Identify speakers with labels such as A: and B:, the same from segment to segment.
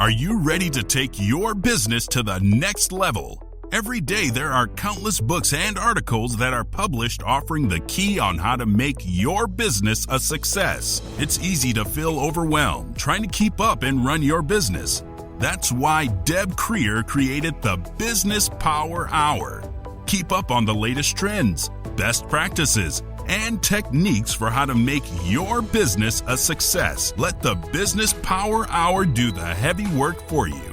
A: Are you ready to take your business to the next level? Every day there are countless books and articles that are published offering the key on how to make your business a success. It's easy to feel overwhelmed trying to keep up and run your business. That's why Deb Creer created the Business Power Hour. Keep up on the latest trends, best practices, and techniques for how to make your business a success. Let the Business Power Hour do the heavy work for you.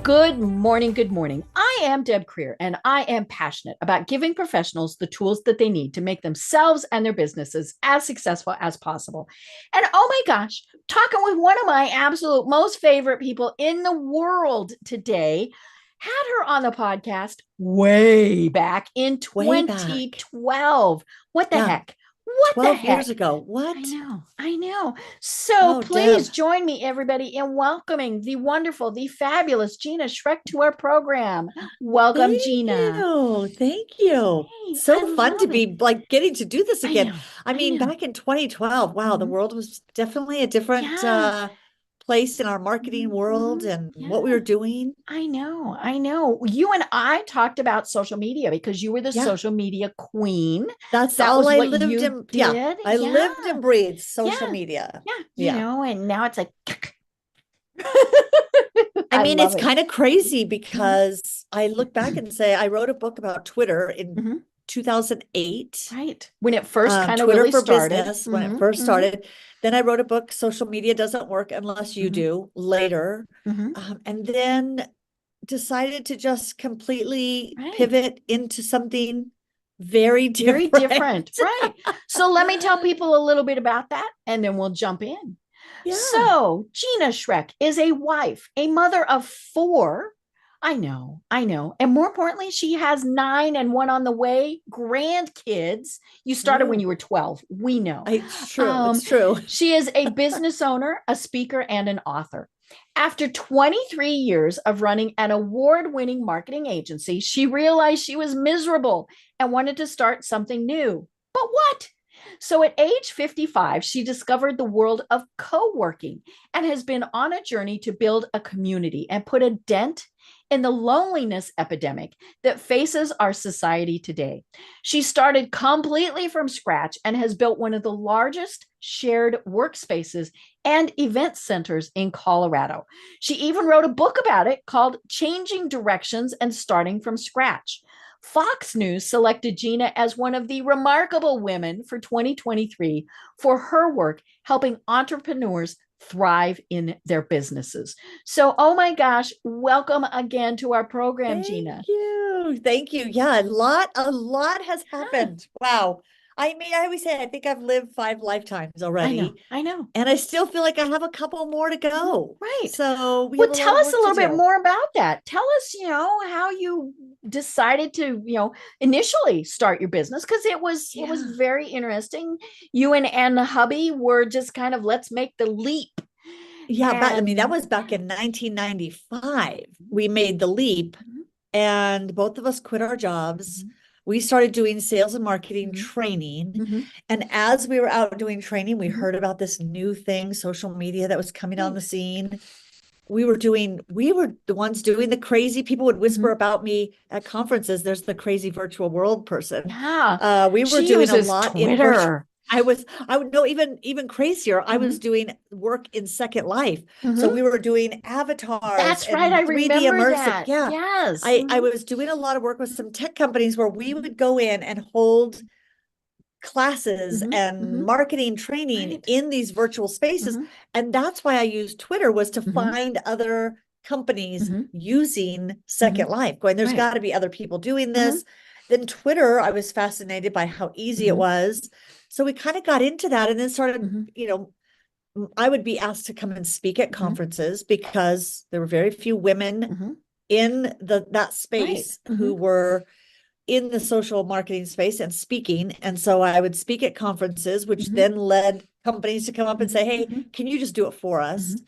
B: Good morning. Good morning. I am Deb Creer, and I am passionate about giving professionals the tools that they need to make themselves and their businesses as successful as possible. And oh my gosh, talking with one of my absolute most favorite people in the world today. Had her on the podcast way back in 2012. What the heck? What
C: 12 years ago. What?
B: I know. So please join me, everybody, in welcoming the wonderful, the fabulous Gina Schreck to our program. Welcome, Gina.
C: Thank you. Hey, so fun to be like getting to do this again. I mean, back in 2012, wow, the world was definitely a different place in our marketing world and what we were doing.
B: I know. You and I talked about social media because you were the social media queen.
C: That all was I what lived you in. Did. I lived and breathed social media.
B: You know, and now it's like.
C: I mean, it's kind of crazy because I look back and say I wrote a book about Twitter in 2008.
B: Right. When it first kind of really started.
C: Business, when it first started. Then I wrote a book, Social Media Doesn't Work Unless You Do, later. And then decided to just completely pivot into something very different.
B: Very different. Right. So let me tell people a little bit about that, and then we'll jump in. Yeah. So Gina Schreck is a wife, a mother of 4. I know. And more importantly, she has 9 and 1 on the way, grandkids. You started when you were 12. We know.
C: It's true. It's true.
B: She is a business owner, a speaker, and an author. After 23 years of running an award-winning marketing agency, she realized she was miserable and wanted to start something new. But what? So at age 55, she discovered the world of coworking and has been on a journey to build a community and put a dent in the loneliness epidemic that faces our society today. She started completely from scratch and has built one of the largest shared workspaces and event centers in Colorado. She even wrote a book about it called Changing Directions and Starting from Scratch. Fox News selected Gina as one of the remarkable women for 2023 for her work helping entrepreneurs thrive in their businesses. So, oh my gosh, welcome again to our program, Gina.
C: Thank you. Yeah, a lot has happened. Wow. I mean, I always say, I think I've lived 5 lifetimes already.
B: I know.
C: And I still feel like I have a couple more to go.
B: Right.
C: So
B: tell us a little bit more about that. Tell us, how you decided to, initially start your business, because it was very interesting. You and the hubby were just kind of, let's make the leap.
C: Yeah, that was back in 1995. We made the leap and both of us quit our jobs. We started doing sales and marketing training. And as we were out doing training, we heard about this new thing, social media, that was coming on the scene. We were the ones doing the crazy. People would whisper about me at conferences. There's the crazy virtual world person.
B: Yeah.
C: We were doing a lot
B: Twitter.
C: in virtual. I would know even crazier. I was doing work in Second Life. So we were doing avatars.
B: That's right. I 3D remember immersive. That.
C: Yeah.
B: Yes.
C: I was doing a lot of work with some tech companies where we would go in and hold classes and marketing training in these virtual spaces. And that's why I used Twitter, was to find other companies using Second Life, going, there's got to be other people doing this. Then Twitter, I was fascinated by how easy it was. So we kind of got into that and then started, I would be asked to come and speak at conferences because there were very few women in that space who were in the social marketing space and speaking. And so I would speak at conferences, which then led companies to come up and say, hey, can you just do it for us?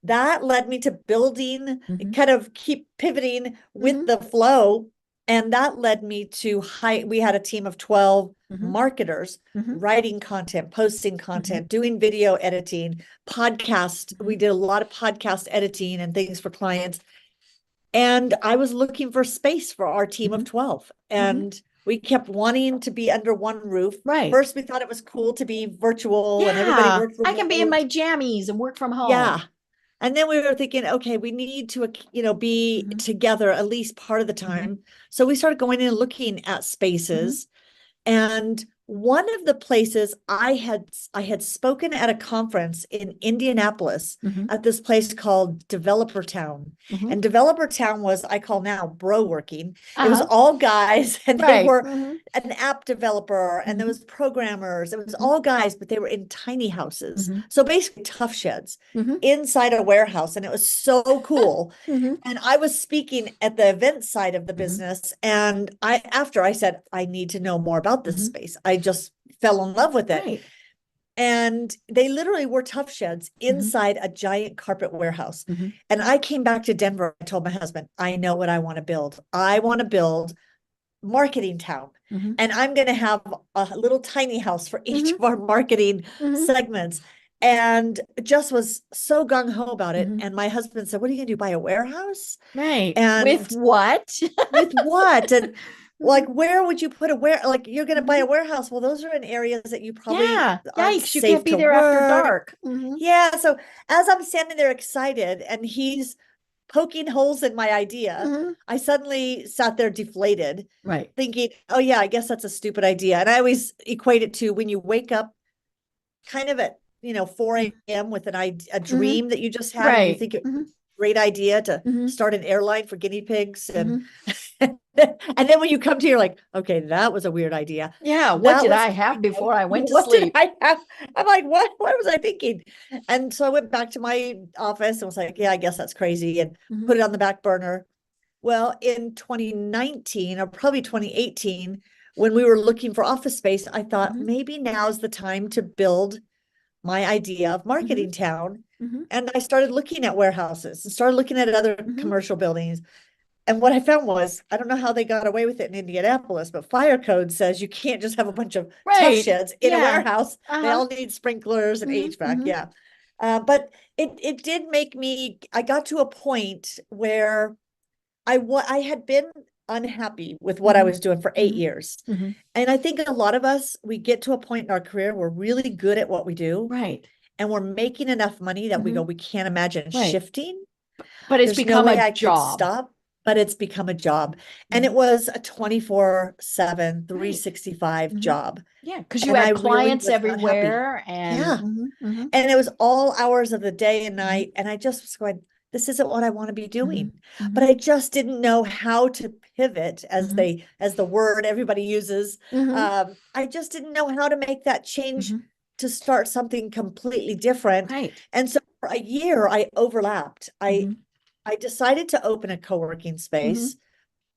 C: That led me to building, kind of keep pivoting with the flow And that led me to we had a team of 12 marketers writing content, posting content, doing video editing, podcast. We did a lot of podcast editing and things for clients. And I was looking for space for our team of 12. And we kept wanting to be under one roof.
B: Right.
C: First, we thought it was cool to be virtual and everybody worked remote.
B: I can be in my jammies and work from home.
C: Yeah. And then we were thinking, okay, we need to, be together at least part of the time. So we started going in and looking at spaces. And one of the places I had spoken at a conference in Indianapolis at this place called Developer Town. And Developer Town was, I call now, bro working. It was all guys, and they were an app developer, and there was programmers. It was all guys, but they were in tiny houses. So basically tough sheds inside a warehouse. And it was so cool. And I was speaking at the event side of the business. And after I said, I need to know more about this space. I just fell in love with it.
B: Right.
C: And they literally were tough sheds inside a giant carpet warehouse. And I came back to Denver. I told my husband, I know what I want to build. I want to build Marketing Town. And I'm going to have a little tiny house for each of our marketing segments. And just was so gung-ho about it. And my husband said, what are you going to do? Buy a warehouse?
B: Right.
C: And
B: with what?
C: With what? And like, where would you put like, you're going to buy a warehouse? Well, those are in areas that you probably
B: yikes, you can't be there after dark.
C: Yeah. So as I'm standing there excited and he's poking holes in my idea, I suddenly sat there deflated, thinking, oh yeah, I guess that's a stupid idea. And I always equate it to when you wake up kind of at, 4 a.m. with a dream that you just had, and you think it's a great idea to start an airline for guinea pigs. And and then when you come to, you're like, okay, that was a weird idea.
B: Yeah. What did I have before I went to sleep?
C: I'm like, what was I thinking? And so I went back to my office and was like, yeah, I guess that's crazy, and put it on the back burner. Well, in 2019 or probably 2018, when we were looking for office space, I thought maybe now's the time to build my idea of Marketing Town. And I started looking at warehouses and started looking at other commercial buildings. And what I found was, I don't know how they got away with it in Indianapolis, but fire code says you can't just have a bunch of tough sheds in a warehouse. They all need sprinklers and HVAC. Yeah. But it did make me, I got to a point where I had been unhappy with what I was doing for 8 years. And I think a lot of us, we get to a point in our career, we're really good at what we do.
B: Right.
C: And we're making enough money that we go, we can't imagine shifting.
B: But it's become a job.
C: But it's become a job. And it was a 24/7, 365 job.
B: Yeah. Because you had clients everywhere.
C: And and it was all hours of the day and night. And I just was going, this isn't what I want to be doing. But I just didn't know how to pivot, as the word everybody uses. I just didn't know how to make that change to start something completely different.
B: Right.
C: And so for a year I overlapped. I decided to open a co-working space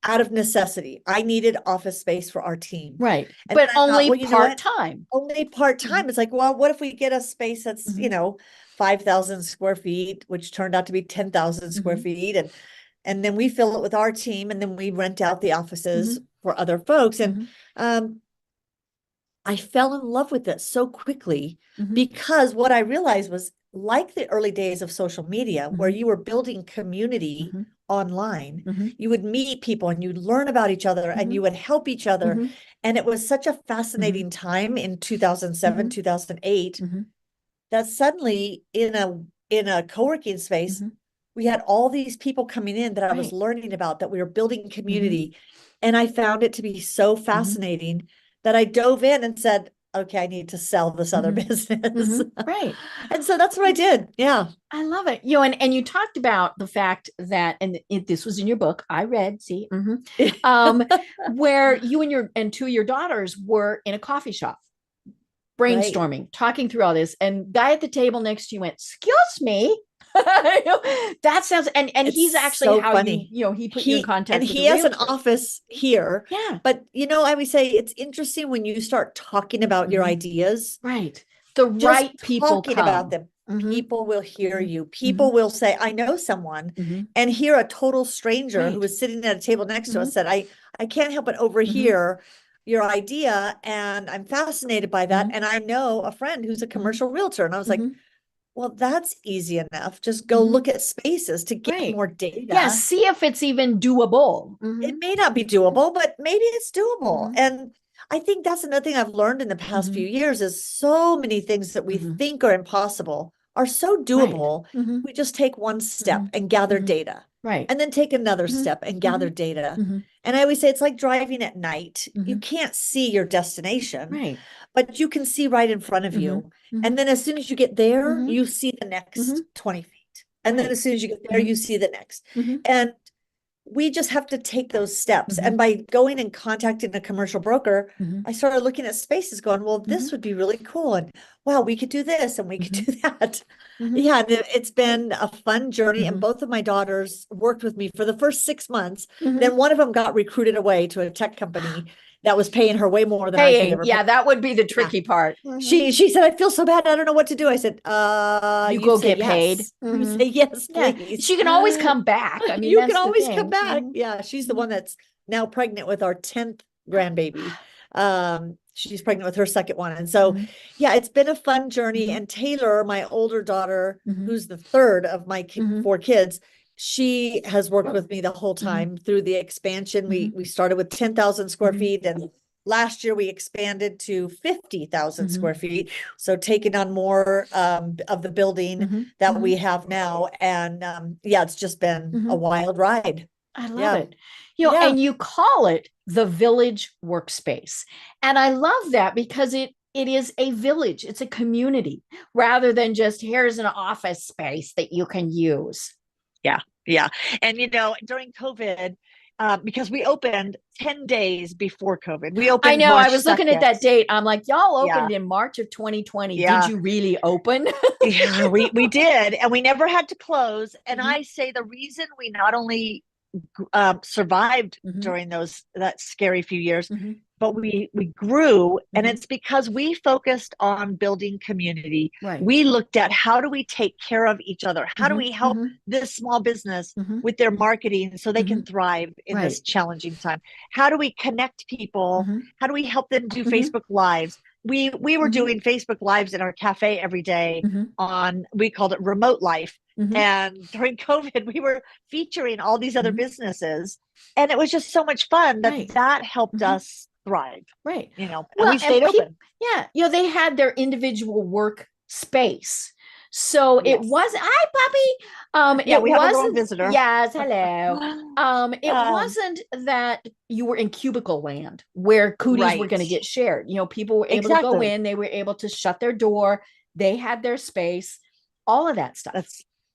C: out of necessity. I needed office space for our team.
B: Right.
C: And
B: but only
C: thought, well,
B: part-time.
C: Only part-time. It's like, well, what if we get a space that's, 5,000 square feet, which turned out to be 10,000 square feet. And then we fill it with our team, and then we rent out the offices for other folks. And I fell in love with it so quickly because what I realized was, like the early days of social media, where you were building community online, you would meet people and you'd learn about each other and you would help each other. And it was such a fascinating time in 2007, 2008, that suddenly in a co-working space, we had all these people coming in that I was learning about, that we were building community. And I found it to be so fascinating that I dove in and said, okay, I need to sell this other business.
B: Right.
C: And so that's what I did. Yeah.
B: I love it. And you talked about the fact that, and this was in your book, I read, see, where you and two of your daughters were in a coffee shop, brainstorming, talking through all this, and guy at the table next to you went, excuse me. That sounds, and he's actually
C: so
B: how
C: funny.
B: He put you in contact.
C: And he has an office here.
B: Yeah.
C: But I always say it's interesting when you start talking about your ideas.
B: Right. The right people
C: talking about them. people will hear
B: Mhm.
C: you. People will say, I know someone, and hear a total stranger who
B: Right.
C: was sitting at a table next to us said, I can't help but overhear your idea, and I'm fascinated by that. And I know a friend who's a commercial realtor. And I was like, well, that's easy enough. Just go look at spaces to get
B: Right.
C: more data.
B: Yeah, see if it's even doable.
C: It may not be doable, but maybe it's doable.
B: Mhm.
C: And I think that's another thing I've learned in the past few years is so many things that we think are impossible are so
B: Right.
C: doable. We just take one step and gather data.
B: Right.
C: And then take another step and gather data. And I always say it's like driving at night. You can't see your destination,
B: Right.
C: but you can see right in front of you. And then as soon as you get there, you see the next 20 feet. And then
B: Right.
C: as soon as you get there, you see the next.
B: Mhm.
C: And we just have to take those steps. And by going and contacting a commercial broker, I started looking at spaces going, well, this would be really cool. And wow, we could do this and we could do that. Yeah, and it's been a fun journey. And both of my daughters worked with me for the first 6 months. Then one of them got recruited away to a tech company that was paying her way more than I could ever
B: Yeah,
C: pay.
B: that would be the tricky part.
C: She said, I feel so bad. I don't know what to do. I said,
B: You
C: you'd
B: go
C: say
B: get paid.
C: yes. You say yes,
B: Yeah.
C: please.
B: She can always come back. I mean,
C: You
B: that's
C: can
B: the
C: always
B: thing.
C: come back. Yeah, she's the one that's now pregnant with our 10th grandbaby. She's pregnant with her second one. And so, yeah, it's been a fun journey. And Taylor, my older daughter, who's the third of my 4 kids, she has worked with me the whole time through the expansion. We started with 10,000 square feet, and last year we expanded to 50,000 square feet. So taking on more of the building that we have now. And yeah, it's just been a wild ride.
B: I love it. And you call it the Village Workspace. And I love that because it is a village. It's a community rather than just here's an office space that you can use.
C: Yeah. And, during COVID, because we opened 10 days before COVID. We opened
B: I know.
C: March
B: I was looking at
C: 2nd.
B: that date. I'm like, y'all opened in March of 2020.
C: Yeah.
B: Did you really open?
C: Yeah, we did. And we never had to close. And I say the reason we not only survived during that scary few years, but we grew, and it's because we focused on building community.
B: Right.
C: We looked at how do we take care of each other? How do we help this small business with their marketing so they can thrive in this challenging time? How do we connect people? How do we help them do Facebook Lives? We were doing Facebook Lives in our cafe every day we called it Remote Life. And during COVID, we were featuring all these other businesses, and it was just so much fun that helped us thrive.
B: Right.
C: And we stayed open.
B: Yeah. They had their individual work space. So it was, hi, puppy.
C: Yeah, we have a little visitor.
B: Yes, hello. It wasn't that you were in cubicle land where cooties were going to get shared. People were able to go in, they were able to shut their door, they had their space, all of that stuff.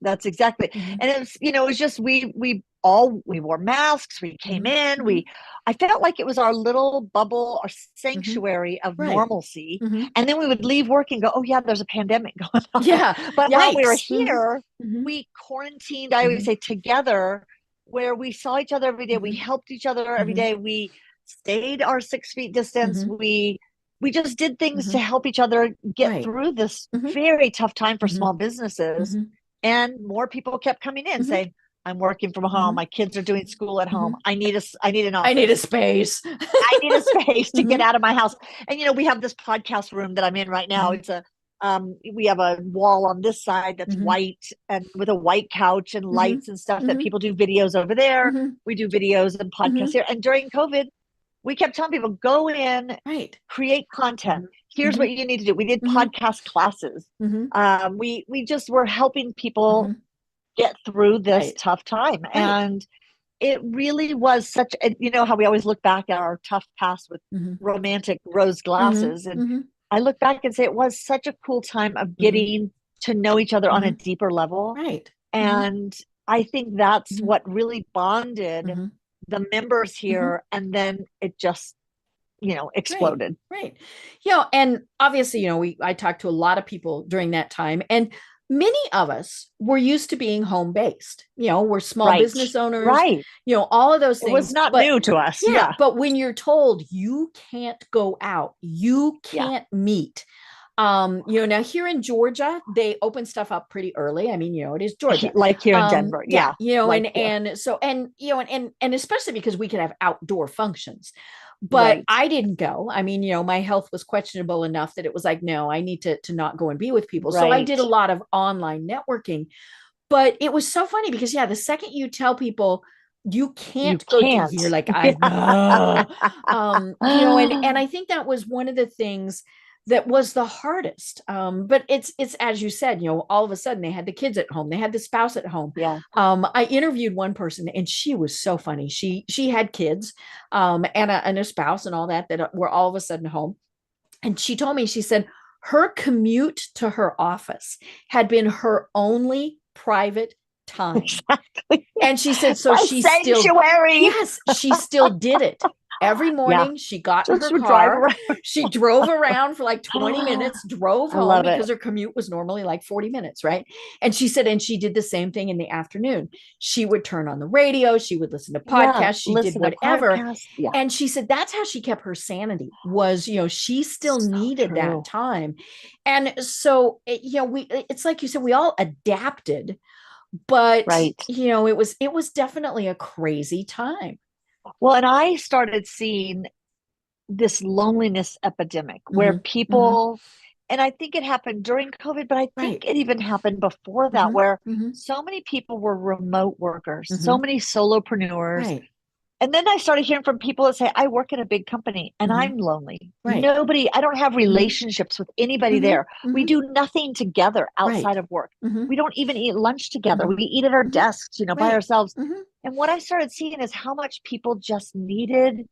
C: That's exactly. And it was just we wore masks, we came in, I felt like it was our little bubble, our sanctuary of normalcy. And then we would leave work and go, oh yeah, there's a pandemic going on.
B: Yeah.
C: But while we were here, we quarantined, I always say, together, where we saw each other every day, we helped each other every day, we stayed our 6 feet distance, we just did things to help each other get through this very tough time for small businesses. And more people kept coming in saying, I'm working from home. My kids are doing school at home. I need an office.
B: I need a space.
C: I need a space to get out of my house. And, we have this podcast room that I'm in right now. It's we have a wall on this side that's white and with a white couch and lights and stuff that people do videos over there. We do videos and podcasts here. And during COVID, we kept telling people, go in, create content. Here's what you need to do. We did podcast classes. We just were helping people get through this tough time. And it really was such how we always look back at our tough past with romantic rose glasses. And I look back and say it was such a cool time of getting to know each other on a deeper level.
B: Right.
C: And I think that's what really bonded the members here. And then it just, exploded.
B: Right. And obviously, I talked to a lot of people during that time, and many of us were used to being home based. We're small business owners, all of those things.
C: It was not new to us.
B: Yeah. But when you're told you can't go out, you can't meet, Now here in Georgia, they open stuff up pretty early. I mean, it is Georgia.
C: Like here in Denver.
B: Yeah.
C: Like
B: And especially because we could have outdoor functions. But
C: Right.
B: I didn't go. I mean, my health was questionable enough that it was like, no, I need to not go and be with people. So I did a
C: Right.
B: lot of online networking. But it was so funny because, the second you tell people you can't go to
C: can't.
B: here, like and I think that was one of the things that was the hardest. But it's as you said, all of a sudden they had the kids at home, they had the spouse at home.
C: Yeah.
B: I interviewed one person and she was so funny. She had kids, and a spouse and all that were all of a sudden home. And she told me, she said her commute to her office had been her only private time.
C: Exactly.
B: And she said, so she still did it. Every morning she got in her car, she drove around for like 20 minutes, drove home because her commute was normally like 40 minutes, right? And she said, and she did the same thing in the afternoon. She would turn on the radio, she would listen to podcasts, she did whatever. And she said that's how she kept her sanity, was, she still needed that time. And so, it's like you said, we all adapted, but it was definitely a crazy time.
C: Well, and I started seeing this loneliness epidemic where people, and I think it happened during COVID, but I think it even happened before that, where so many people were remote workers, so many solopreneurs. And then I started hearing from people that say, I work in a big company and I'm lonely. I don't have relationships with anybody there. We do nothing together outside of work. We don't even eat lunch together. We eat at our desks, by ourselves. And what I started seeing is how much people just needed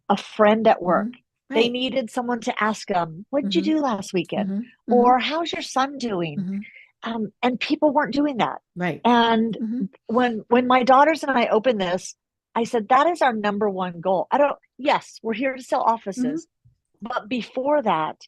C: a friend at work. They needed someone to ask them, what did you do last weekend? Or how's your son doing? And people weren't doing that. And when my daughters and I opened this, I said, that is our number one goal. Yes, we're here to sell offices. But before that,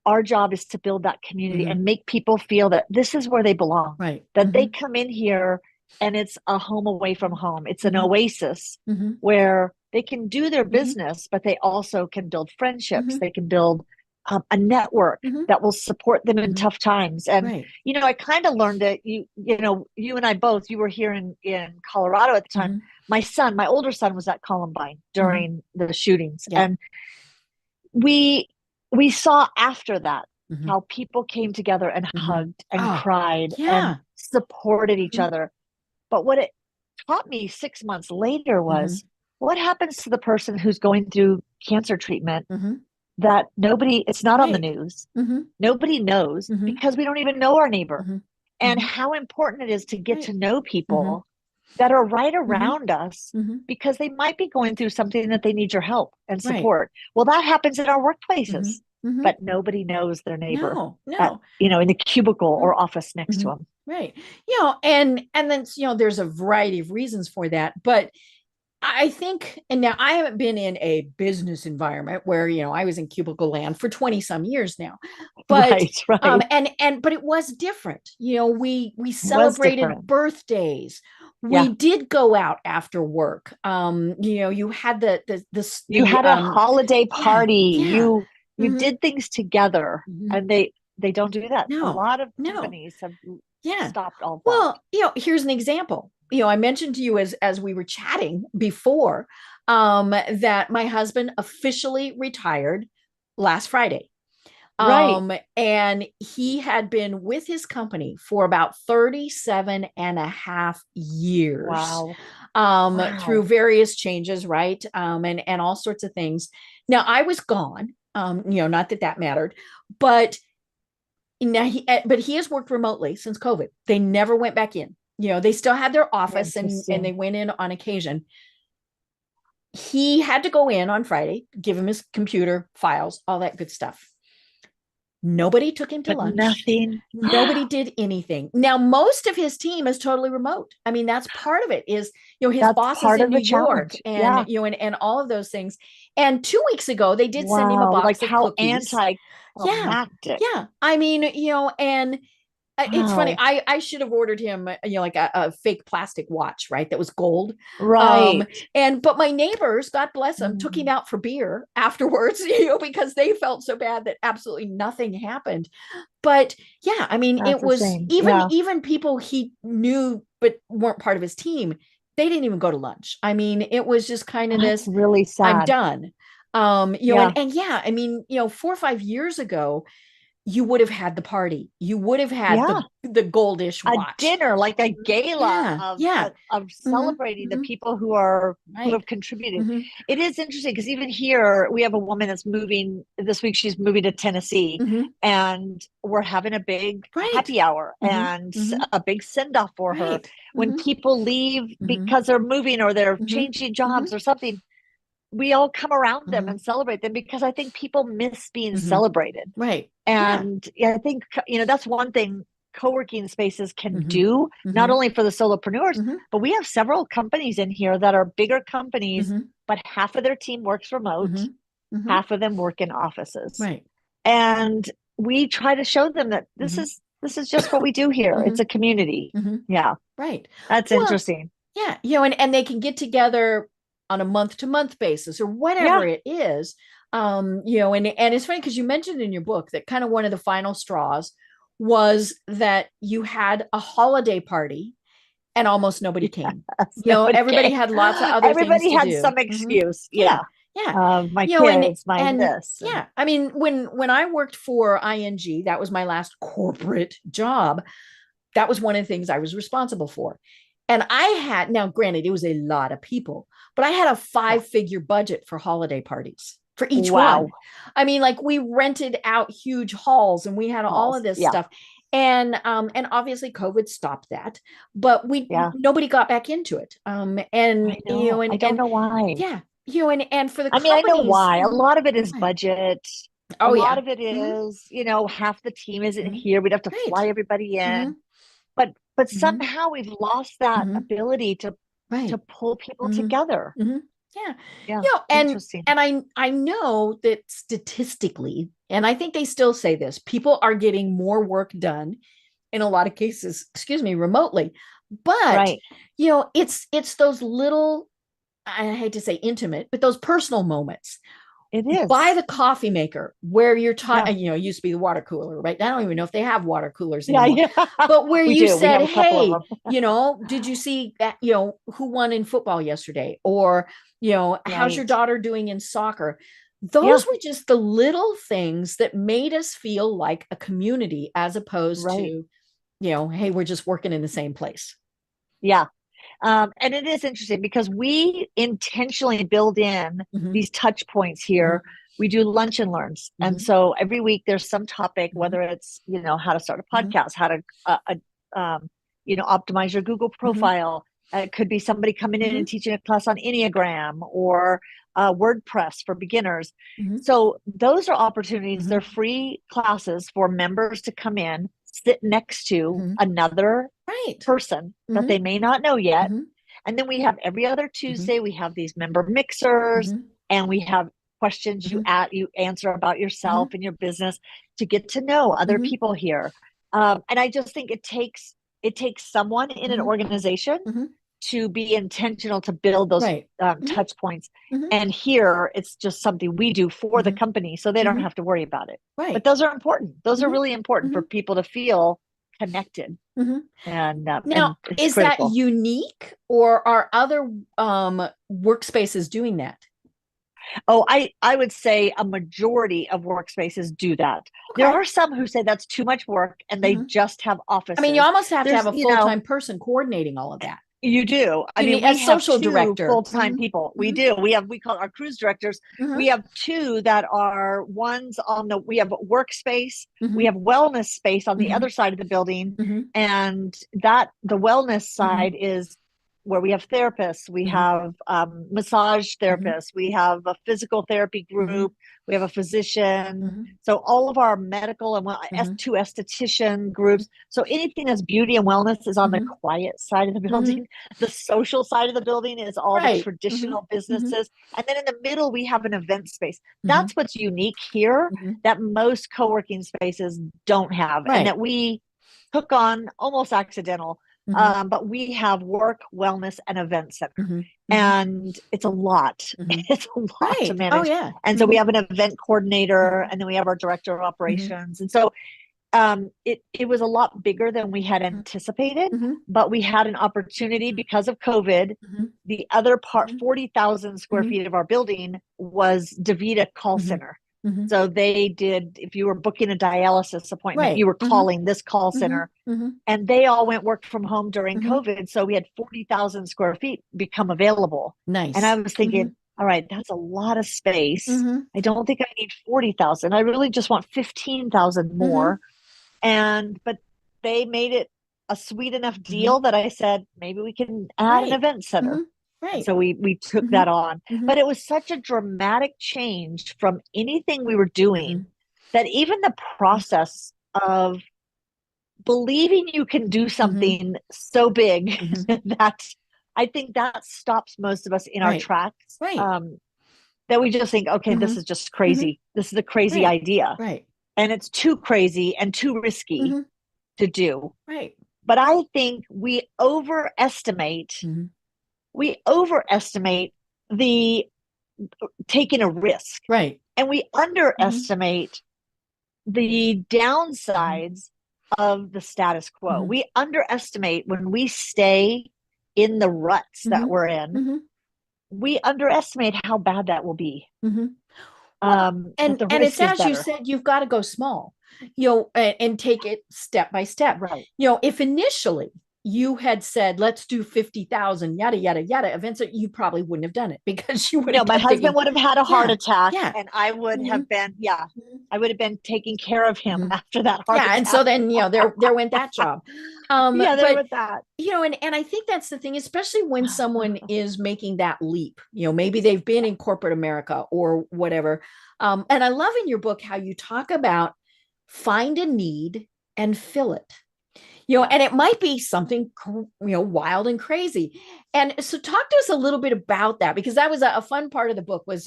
C: our job is to build that community and make people feel that this is where they belong. That they come in here and it's a home away from home. It's an oasis where they can do their business, but they also can build friendships. They can build a network that will support them in tough times. And, I kind of learned that you and I both, you were here in Colorado at the time. My older son was at Columbine during the shootings. And we saw after that how people came together and hugged and cried and supported each other. But what it taught me 6 months later was what happens to the person who's going through cancer treatment that it's not on the news. Nobody knows because we don't even know our neighbor. And how important it is to get to know people that are right around us because they might be going through something that they need your help and support. Well, that happens in our workplaces, but nobody knows their neighbor in the cubicle or office next to them.
B: Right. And then, there's a variety of reasons for that, but I think, and now I haven't been in a business environment where, I was in cubicle land for 20 some years now, but, but it was different. We celebrated birthdays. We did go out after work. You had you had a holiday party. You did things together, and they don't do that.
C: No,
B: a lot of
C: companies have stopped all that.
B: Well, here's an example. I mentioned to you as we were chatting before, that my husband officially retired last Friday. And he had been with his company for about 37 and a half years. Through various changes, right? And all sorts of things. Now I was gone, not that mattered, but now he has worked remotely since COVID. They never went back in. They still had their office and they went in on occasion. He had to go in on Friday, give him his computer, files, all that good stuff. Nobody took him to lunch.
C: Nothing.
B: Nobody did anything. Now, most of his team is totally remote. I mean, that's part of it is, his boss is in New York and, and all of those things. And 2 weeks ago, they did send him a box of cookies.
C: Anticlimactic.
B: I mean, and It's funny.
C: Wow.
B: I should have ordered him, like a fake plastic watch, right? That was gold. Um,
C: Right.
B: but my neighbors, God bless them, took him
C: Mm,
B: out for beer afterwards, because they felt so bad that absolutely nothing happened. But yeah, I mean, it
C: that's a
B: was
C: shame.
B: even
C: Yeah.
B: even people he knew but weren't part of his team. They didn't even go to lunch. I mean, it was just kind of
C: That's
B: this,
C: really
B: I'm
C: sad.
B: done.
C: Yeah.
B: And yeah, I mean, 4 or 5 years ago, you would have had the party. You would have had
C: Yeah.
B: the goldish
C: A
B: watch.
C: dinner, like a gala
B: Yeah, yeah.
C: of
B: Hmm.
C: celebrating the
B: Hmm.
C: people who
B: Right.
C: have contributed.
B: Hmm.
C: It is interesting because even here we have a woman that's moving this week. She's moving to Tennessee,
B: Hmm.
C: and we're having a big
B: Right.
C: happy hour
B: Hmm.
C: and
B: Hmm.
C: a big send off for her.
B: Right.
C: When
B: Hmm.
C: people leave
B: Hmm.
C: because they're moving or they're
B: Hmm.
C: changing
B: Hmm.
C: jobs or something, we all come around them
B: Hmm.
C: and celebrate them because I think people miss being
B: Hmm.
C: celebrated.
B: Right. Yeah.
C: And yeah, I think, that's one thing co-working spaces can
B: Hmm.
C: do, not
B: Hmm.
C: only for the solopreneurs,
B: Hmm.
C: but we have several companies in here that are bigger companies,
B: Hmm.
C: but half of their team works remote,
B: Hmm. Hmm.
C: half of them work in offices.
B: Right.
C: And we try to show them that this
B: Hmm.
C: is this is just what we do here.
B: Hmm.
C: It's a community.
B: Hmm.
C: Yeah,
B: Right.
C: that's
B: Well,
C: interesting.
B: yeah, and they can get together on a month-to-month basis or whatever
C: Yeah.
B: it is. And it's funny because you mentioned in your book that kind of one of the final straws was that you had a holiday party and almost nobody came. Everybody
C: Okay.
B: had lots of other things
C: Everybody
B: to
C: had
B: do.
C: some
B: Hmm.
C: excuse.
B: Yeah,
C: Yeah.
B: yeah.
C: My
B: You know, and
C: kids, my
B: and
C: this, and
B: yeah, I mean, when I worked for ING, that was my last corporate job. That was one of the things I was responsible for. And I had, now granted, it was a lot of people, but I had a
C: yeah.
B: 5-figure budget for holiday parties for each one.
C: Wow.
B: I mean, like we rented out huge halls and we had all of
C: Halls.
B: this
C: Yeah.
B: stuff. And obviously COVID stopped that, but
C: Yeah.
B: nobody got back into it.
C: I know. I don't
B: And
C: know why.
B: yeah, and for the
C: I mean, I know
B: companies,
C: why. A lot of it is
B: right.
C: budget. A
B: Oh
C: lot
B: yeah.
C: of it
B: Hmm.
C: is, half the team isn't
B: Hmm.
C: here. We'd have to
B: Right.
C: fly everybody
B: Hmm.
C: in. But
B: Hmm.
C: somehow we've lost that
B: Hmm.
C: ability to
B: Right.
C: pull people
B: Hmm.
C: together.
B: Hmm. Yeah.
C: Yeah.
B: And
C: Interesting.
B: I know that statistically, and I think they still say this, people are getting more work done in a lot of cases, excuse me, remotely. But
C: Right.
B: it's those little, I hate to say intimate, but those personal moments
C: It
B: by
C: is.
B: the coffee maker where you're
C: Yeah.
B: talking, it used to be the water cooler, right? I don't even know if they have water coolers
C: Yeah.
B: anymore,
C: Yeah.
B: but where
C: We
B: you
C: do. We
B: said,
C: have a couple
B: hey,
C: of them.
B: did you see that, who won in football yesterday? Or, how's your
C: Right.
B: daughter doing in soccer?
C: Yeah.
B: Those were just the little things that made us feel like a community as opposed
C: Right.
B: to, hey, we're just working in the same place.
C: Yeah. And it is interesting because we intentionally build in
B: Hmm.
C: these touch points here.
B: Hmm.
C: We do lunch and learns. And
B: Hmm.
C: so every week there's some topic,
B: Hmm.
C: whether it's, how to start a
B: Hmm.
C: podcast, how to, optimize your Google
B: Hmm.
C: profile. It could be somebody coming in
B: Hmm.
C: and teaching a class on Enneagram or WordPress for beginners.
B: Hmm.
C: So those are opportunities.
B: Hmm.
C: They're free classes for members to come in, sit next to
B: Hmm.
C: another
B: Right.
C: person that
B: Hmm.
C: they may not know yet.
B: Hmm.
C: And then we have every other
B: Hmm.
C: Tuesday, we have these member mixers
B: Hmm.
C: and we have questions
B: Hmm.
C: you answer about yourself
B: Hmm.
C: and your business to get to know other
B: Hmm.
C: people here. And I just think it takes someone in an
B: Hmm.
C: organization
B: Hmm.
C: to be intentional to build those
B: Right. Hmm.
C: touch points.
B: Hmm.
C: And here it's just something we do for the
B: Hmm.
C: company so they don't
B: Hmm.
C: have to worry about it. But
B: Right.
C: those are important. Those are
B: Hmm.
C: really important for
B: Hmm.
C: people to feel connected,
B: Hmm.
C: and
B: Now,
C: it's
B: is that
C: critical.
B: unique or are other workspaces doing that?
C: Oh, I would say a majority of workspaces do that. There
B: Okay.
C: are some who say that's too much work and they
B: Hmm.
C: just have
B: I mean, you
C: offices.
B: almost have to have
C: There's,
B: a full-time person coordinating all of that.
C: you do. I
B: You
C: mean,
B: need a
C: we have
B: social
C: two
B: director.
C: full-time
B: Hmm.
C: people. We
B: Hmm.
C: do. We call our cruise directors.
B: Hmm.
C: We have two that are ones we have workspace, we
B: Hmm.
C: have wellness space on the
B: Hmm.
C: other side of the building.
B: Hmm.
C: And that the wellness
B: Hmm.
C: side is where we have therapists, we
B: Hmm.
C: have massage
B: Hmm.
C: therapists, we have a physical therapy
B: Hmm.
C: group, we have a physician.
B: Hmm.
C: So all of our medical and
B: Hmm.
C: two esthetician groups. So anything that's beauty and wellness is on the
B: Hmm.
C: quiet side of the
B: Hmm.
C: building. The social side of the building is all the
B: Right. Hmm.
C: traditional
B: Hmm.
C: businesses. And then in the middle, we have an event space.
B: Hmm.
C: That's what's unique here
B: Hmm.
C: that most co working spaces don't have, and
B: Right.
C: that we took on almost accidental. But we have work, wellness, and event center. And it's a lot. It's a lot to manage.
B: Oh, yeah.
C: And so we have an event coordinator, and then we have our director of operations. And so it was a lot bigger than we had anticipated, but we had an opportunity because of COVID. The other part, 40,000 square feet of our building, was DaVita call center. So they did, if you were booking a dialysis appointment, you were calling this call center, and they all went work from home during COVID. So we had 40,000 square feet become available.
B: Nice.
C: And I was thinking, all right, that's a lot of space. I don't think I need 40,000. I really just want 15,000 more. But they made it a sweet enough deal that I said, maybe we can add an event center. So we took that on. But it was such a dramatic change from anything we were doing that even the process of believing you can do something so big that I think that stops most of us in our tracks. That we just think, okay, this is just crazy. This is a crazy idea. And it's too crazy and too risky to do. But I think we overestimate the taking a risk. And we underestimate the downsides of the status quo. We underestimate when we stay in the ruts that we're in. We underestimate how bad that will be.
B: And it's as you said, you've got to go small, and take it step by step. If initially you had said, let's do 50,000, yada, yada, yada events, you probably wouldn't have done it because you would have.
C: My husband would have had a heart attack, and I would have been, I would have been taking care of him after that heart attack.
B: And so then, there went that job.
C: There went that.
B: And I think that's the thing, especially when someone is making that leap, maybe they've been in corporate America or whatever. And I love in your book how you talk about find a need and fill it. And it might be something, wild and crazy. And so talk to us a little bit about that, because that was a fun part of the book was,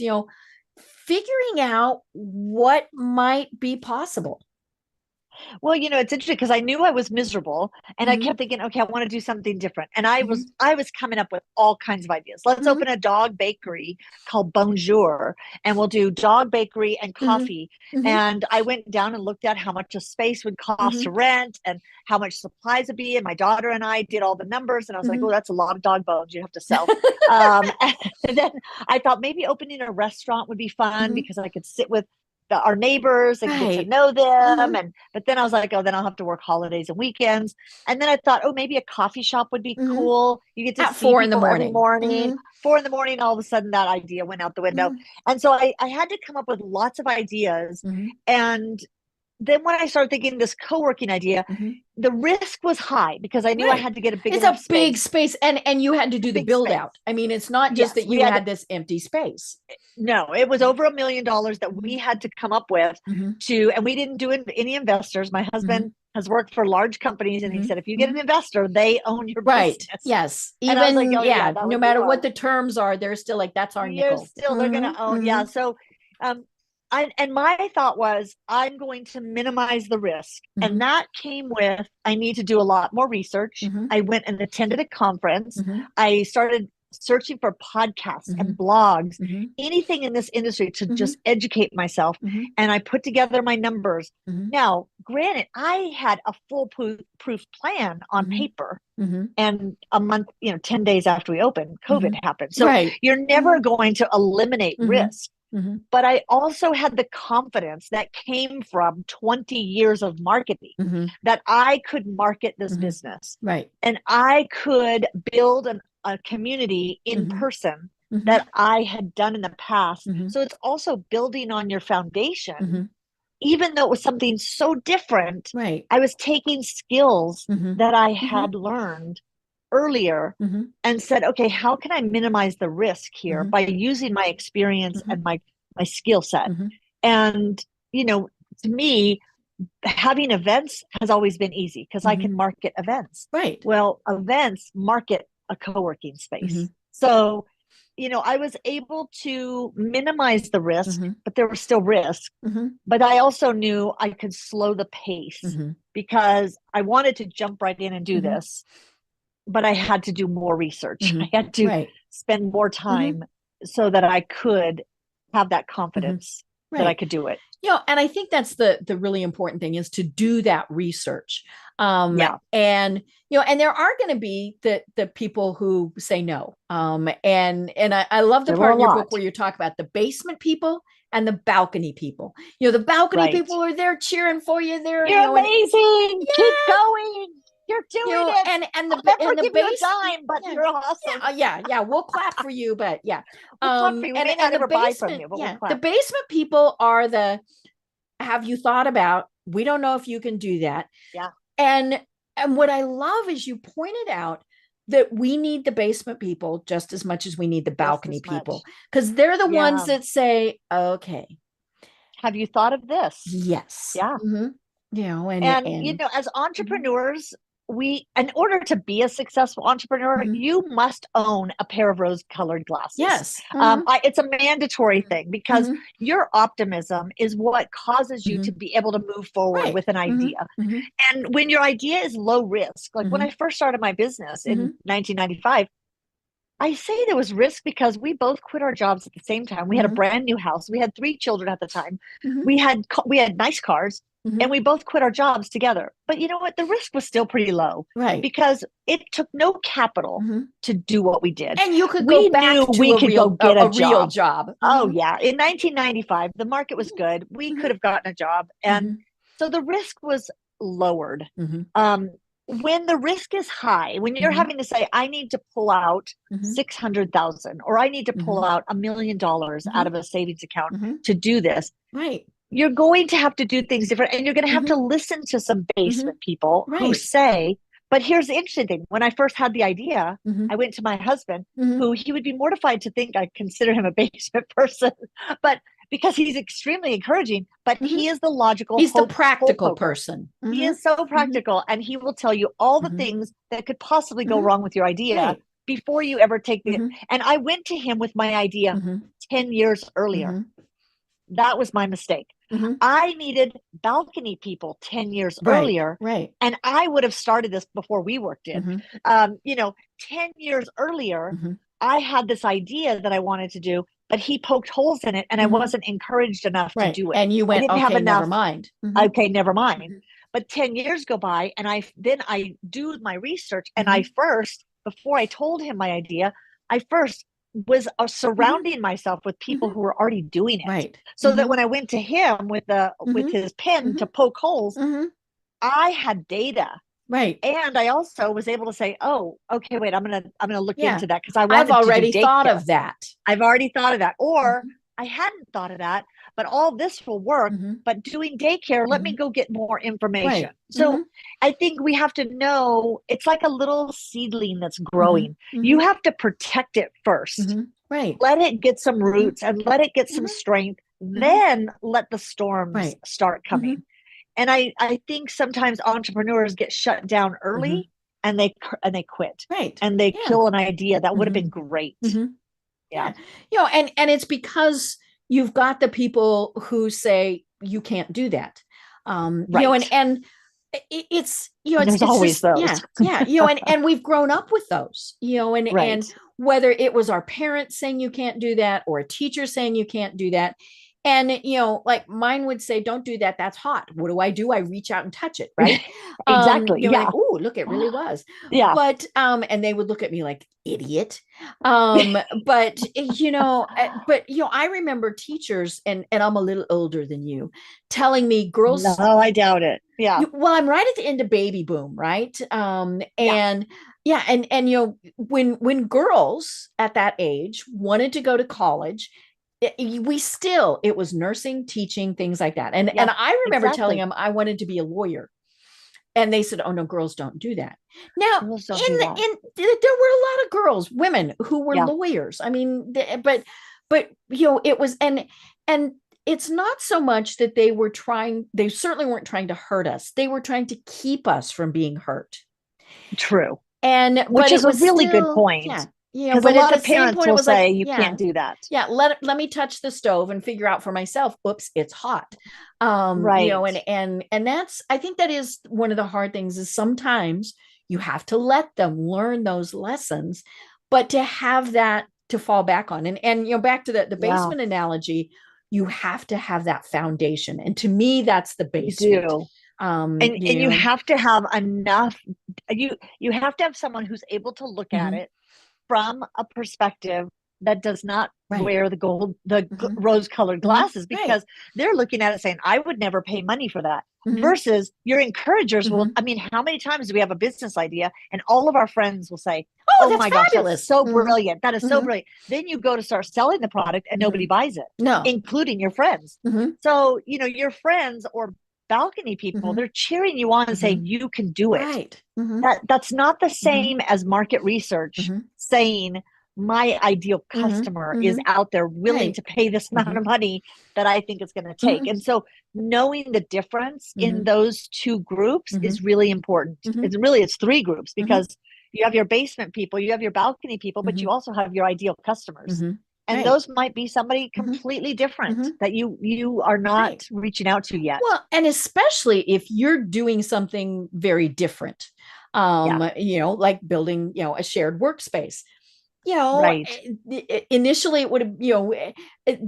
B: figuring out what might be possible.
C: Well, it's interesting because I knew I was miserable and I kept thinking, okay, I want to do something different. And I was coming up with all kinds of ideas. Let's open a dog bakery called Bonjour, and we'll do dog bakery and coffee. And I went down and looked at how much a space would cost to rent and how much supplies would be. And my daughter and I did all the numbers, and I was like, oh, that's a lot of dog bones you have to sell. And then I thought maybe opening a restaurant would be fun because I could sit with our neighbors and get to know them. But then I was like, oh, then I'll have to work holidays and weekends. And then I thought, oh, maybe a coffee shop would be cool. You get to
B: at
C: see
B: 4 in the
C: morning.
B: morning.
C: 4 in the morning, all of a sudden that idea went out the window. And so I had to come up with lots of ideas. And then when I started thinking this co-working idea, the risk was high because I knew I had to get a big
B: big space, and you had to do the build out. I mean, it's not just that you had this empty space.
C: No, it was over $1 million that we had to come up with and we didn't do any investors. My husband has worked for large companies, and he said, if you get an investor, they own your business.
B: Yes.
C: Even,
B: and I was like, no matter what the terms are, they're still like, that's our nickel.
C: They're going to own. So, and my thought was, I'm going to minimize the risk. And that came with, I need to do a lot more research. I went and attended a conference. I started searching for podcasts and blogs, anything in this industry to just educate myself. And I put together my numbers. Now, granted, I had a foolproof plan on paper. And a month, 10 days after we opened, COVID happened. So you're never going to eliminate risk. But I also had the confidence that came from 20 years of marketing that I could market this business. And I could build a community in person that I had done in the past. So it's also building on your foundation. Even though it was something so different, I was taking skills that I had learned earlier and said, okay, how can I minimize the risk here by using my experience and my skill set? And, to me, having events has always been easy because I can market events. Well, events market a co-working space. So I was able to minimize the risk,
B: Mm-hmm.
C: but there was still risk.
B: Mm-hmm.
C: But I also knew I could slow the pace
B: Mm-hmm.
C: because I wanted to jump right in and do
B: Mm-hmm.
C: this, but I had to do more research.
B: Mm-hmm.
C: I had to
B: Right.
C: spend more time so that I could have that confidence that I could do it.
B: And I think that's the really important thing is to do that research.
C: Yeah.
B: And there are going to be the people who say no. And I love the
C: There were
B: part
C: a
B: in your
C: lot.
B: book where you talk about the basement people and the balcony people. The balcony
C: Right.
B: people are there cheering for you.
C: You're amazing. Keep going. You're doing it.
B: And
C: I'll never give you a dime, but you're awesome.
B: Yeah. We'll clap for you, but yeah.
C: We'll clap for you. We may not ever buy from you, but we'll clap.
B: The basement people are have you thought about, we don't know if you can do that.
C: Yeah.
B: And what I love is you pointed out that we need the basement people just as much as we need the balcony people, because they're the ones that say, okay,
C: have you thought of this?
B: Yes.
C: Yeah.
B: And
C: as entrepreneurs, in order to be a successful entrepreneur, you must own a pair of rose-colored glasses.
B: Yes.
C: It's a mandatory thing because your optimism is what causes you to be able to move forward with an idea. And when your idea is low risk, like when I first started my business in 1995, I say there was risk because we both quit our jobs at the same time. We had a brand new house. We had 3 children at the time. We had nice cars. And we both quit our jobs together. But you know what? The risk was still pretty low.
B: Right.
C: Because it took no capital to do what we did.
B: And you could go back to a real job.
C: Oh, yeah. In 1995, the market was good. We could have gotten a job. And so the risk was lowered. When the risk is high, when you're having to say, I need to pull out 600,000 or I need to pull out $1 million out of a savings account to do this.
B: Right.
C: You're going to have to do things different, and you're going to have to listen to some basement people who say, but here's the interesting thing. When I first had the idea, I went to my husband, who he would be mortified to think I consider him a basement person, but because he's extremely encouraging, but he is the logical,
B: he's the practical person.
C: He is so practical, and he will tell you all the things that could possibly go wrong with your idea before you ever take the, and I went to him with my idea 10 years earlier. That was my mistake. I needed balcony people 10 years earlier.
B: Right.
C: And I would have started this before we worked in. 10 years earlier, I had this idea that I wanted to do, but he poked holes in it and I wasn't encouraged enough to do it.
B: And you went, okay, never mind.
C: Okay, never mind. But 10 years go by and I do my research and before I told him my idea, I first was surrounding myself with people who were already doing it.
B: Right.
C: So that when I went to him with his pen to poke holes, I had data.
B: Right.
C: And I also was able to say, oh, okay, wait, I'm gonna look into that because I've
B: already thought of that.
C: I've already thought of that. Or I hadn't thought of that, but all this will work. But doing daycare, let me go get more information. Right. So I think we have to know it's like a little seedling that's growing. You have to protect it first.
B: Right.
C: Let it get some roots and let it get some strength. Then let the storms start coming. And I think sometimes entrepreneurs get shut down early and they quit.
B: Right.
C: And they kill an idea that would have been great. Yeah.
B: And it's because you've got the people who say you can't do that. And it's
C: there's always those.
B: and we've grown up with those, and whether it was our parents saying you can't do that or a teacher saying you can't do that. And, like mine would say, don't do that. That's hot. What do? I reach out and touch it. Right.
C: Exactly.
B: Like, oh, look, it really was.
C: Yeah.
B: But, and they would look at me like idiot. But I remember teachers and I'm a little older than you telling me girls.
C: No, I doubt it. Yeah.
B: Well, I'm right at the end of baby boom. Right. And when girls at that age wanted to go to college, it was nursing, teaching, things like that. And I remember telling them I wanted to be a lawyer. And they said, oh, no, girls don't do that. Now, there were a lot of girls, women who were lawyers. I mean, but it was, and it's not so much that they certainly weren't trying to hurt us. They were trying to keep us from being hurt.
C: True.
B: Which
C: is a really good point.
B: Yeah,
C: Because a
B: but at
C: lot
B: the
C: of
B: same
C: parents
B: point, it
C: will
B: was like,
C: say you
B: yeah,
C: can't do that.
B: yeah, let me touch the stove and figure out for myself. Oops, it's hot.
C: Right.
B: And that's, I think that is one of the hard things, is sometimes you have to let them learn those lessons, but to have that to fall back on. And back to the
C: Yeah,
B: basement analogy, you have to have that foundation. And to me, that's the
C: you
B: basement.
C: do. And you have to have enough, you have to have someone who's able to look at
B: Mhm.
C: it from a perspective that does not
B: Right.
C: wear the rose colored glasses,
B: Right.
C: because they're looking at it saying, I would never pay money for that.
B: Mhm.
C: Versus your encouragers will,
B: Mhm.
C: I mean, how many times do we have a business idea and all of our friends will say,
B: Oh,
C: oh
B: that's
C: my gosh, that's
B: fabulous.
C: so brilliant. That is so
B: Mhm.
C: brilliant. Then you go to start selling the product and nobody buys it,
B: No.
C: including your friends.
B: Mhm.
C: So, your friends or balcony people,
B: Mhm.
C: they're cheering you on and
B: Mhm.
C: saying, you can do it.
B: Right. Mhm.
C: That's not the
B: Mhm.
C: same as market research
B: Mhm.
C: saying my ideal
B: Mhm.
C: customer is
B: Mhm.
C: out there willing
B: Right.
C: to pay this amount
B: Mhm.
C: of money that I think it's going to take.
B: Mhm.
C: And so knowing the difference in
B: Mhm.
C: those two groups
B: Mhm.
C: is really important.
B: Mhm.
C: It's three groups,
B: Mhm.
C: because you have your basement people, you have your balcony people, but you
B: Mhm.
C: also have your ideal customers.
B: Mhm.
C: And
B: Right.
C: those might be somebody
B: Mhm.
C: completely different
B: Mhm.
C: that you are not
B: Right.
C: reaching out to yet.
B: Well, and especially if you're doing something very different,
C: Yeah,
B: like building, a shared workspace.
C: right.
B: Initially it would have,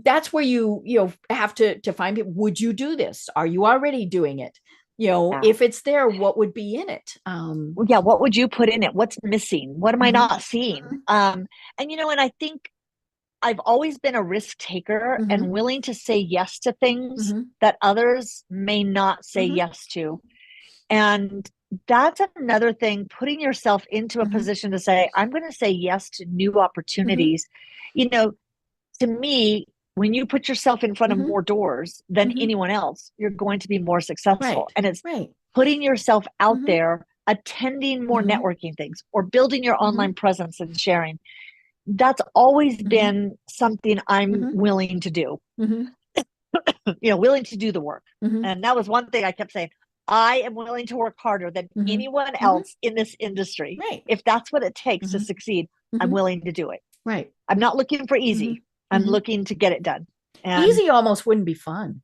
B: that's where you have to find it. Would you do this? Are you already doing it?
C: Yeah.
B: If it's there, what would be in it?
C: Well, yeah, what would you put in it? What's missing? What am I
B: Mhm.
C: not seeing? And I think I've always been a risk taker and
B: Mhm.
C: willing to say yes to things
B: Mhm.
C: that others may not say
B: Mhm.
C: yes to. And that's another thing, putting yourself into a
B: Mhm.
C: position to say, I'm going to say yes to new
B: Mhm.
C: opportunities. You know, to me, when you put yourself in front of
B: Mhm.
C: more doors than
B: Mhm.
C: anyone else, you're going to be more successful.
B: Right.
C: And it's
B: Right.
C: putting yourself out
B: Mhm.
C: there, attending more
B: Mhm.
C: networking things, or building your
B: Mhm.
C: online presence and sharing. That's always
B: Mhm.
C: been something I'm
B: Mhm.
C: willing to do,
B: Mhm.
C: willing to do the work.
B: Mhm.
C: And that was one thing I kept saying. I am willing to work harder than
B: Mhm.
C: anyone
B: Mhm.
C: else in this industry.
B: Right.
C: If that's what it takes to
B: Mhm.
C: succeed, I'm
B: Mhm.
C: willing to do it.
B: Right.
C: I'm not looking for
B: Mhm.
C: easy. I'm
B: Mhm.
C: looking to get it done. And
B: Easy almost wouldn't be fun.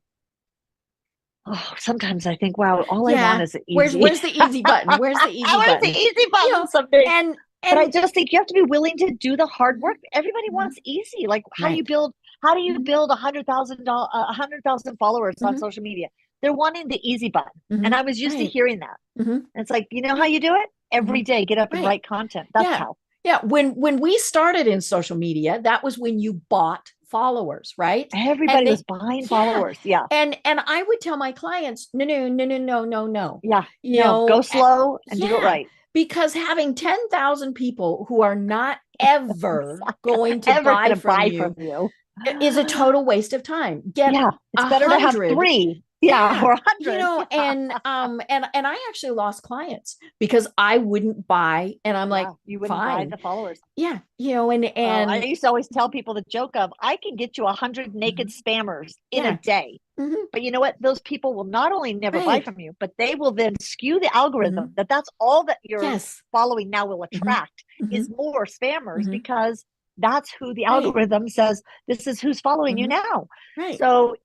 C: sometimes I think, wow, all I want
B: Yeah.
C: is
B: Where's
C: easy.
B: where's the easy button? Where's the easy
C: Where's the
B: button?
C: easy
B: You
C: button
B: know,
C: someday?
B: and
C: But I
B: and
C: just think you have to be willing to do the hard work.
B: Mhm.
C: Everybody
B: Mhm.
C: wants easy. Like
B: Right.
C: how do you
B: Mhm.
C: build a 100,000 followers on
B: Mhm.
C: social media? They're wanting the easy button. And
B: Mhm.
C: I was used to
B: Right.
C: hearing that.
B: Mhm.
C: And it's like, you know how
B: Right.
C: you do it? Every
B: Mhm.
C: day, get up and
B: Right.
C: write content. That's
B: Yeah.
C: how.
B: Yeah. When we started in social media, that was when you bought followers, right? And
C: Everybody was
B: they,
C: buying
B: yeah.
C: followers. Yeah.
B: And I would tell my clients, no, no, no, no, no, no, no.
C: Yeah. No, go slow and do it
B: Yeah,
C: right.
B: because having 10,000 people who are not ever going to
C: Ever
B: buy
C: gonna
B: from
C: buy from
B: you
C: you.
B: is a total waste of time. Get
C: Yeah. It's
B: a
C: better to have
B: hundred.
C: three. Yeah.
B: Yeah,
C: Or 100. Yeah.
B: and I actually lost clients because I wouldn't buy, and I'm like,
C: Yeah. You wouldn't buy
B: fine.
C: the followers.
B: Yeah,
C: Well, I
B: and
C: used to always tell people the joke of, I can get you 100 naked
B: Mhm.
C: spammers in a
B: Yeah.
C: day.
B: Mhm.
C: But you know what? Those people will not only never buy
B: Right.
C: from you, but they will then skew the algorithm
B: Mhm.
C: that's all that your
B: Yes.
C: following now will
B: Mhm.
C: attract is
B: Mhm.
C: more spammers,
B: Mhm.
C: because that's who the
B: Right.
C: algorithm says this is who's following you
B: Mhm.
C: now.
B: Right.
C: So,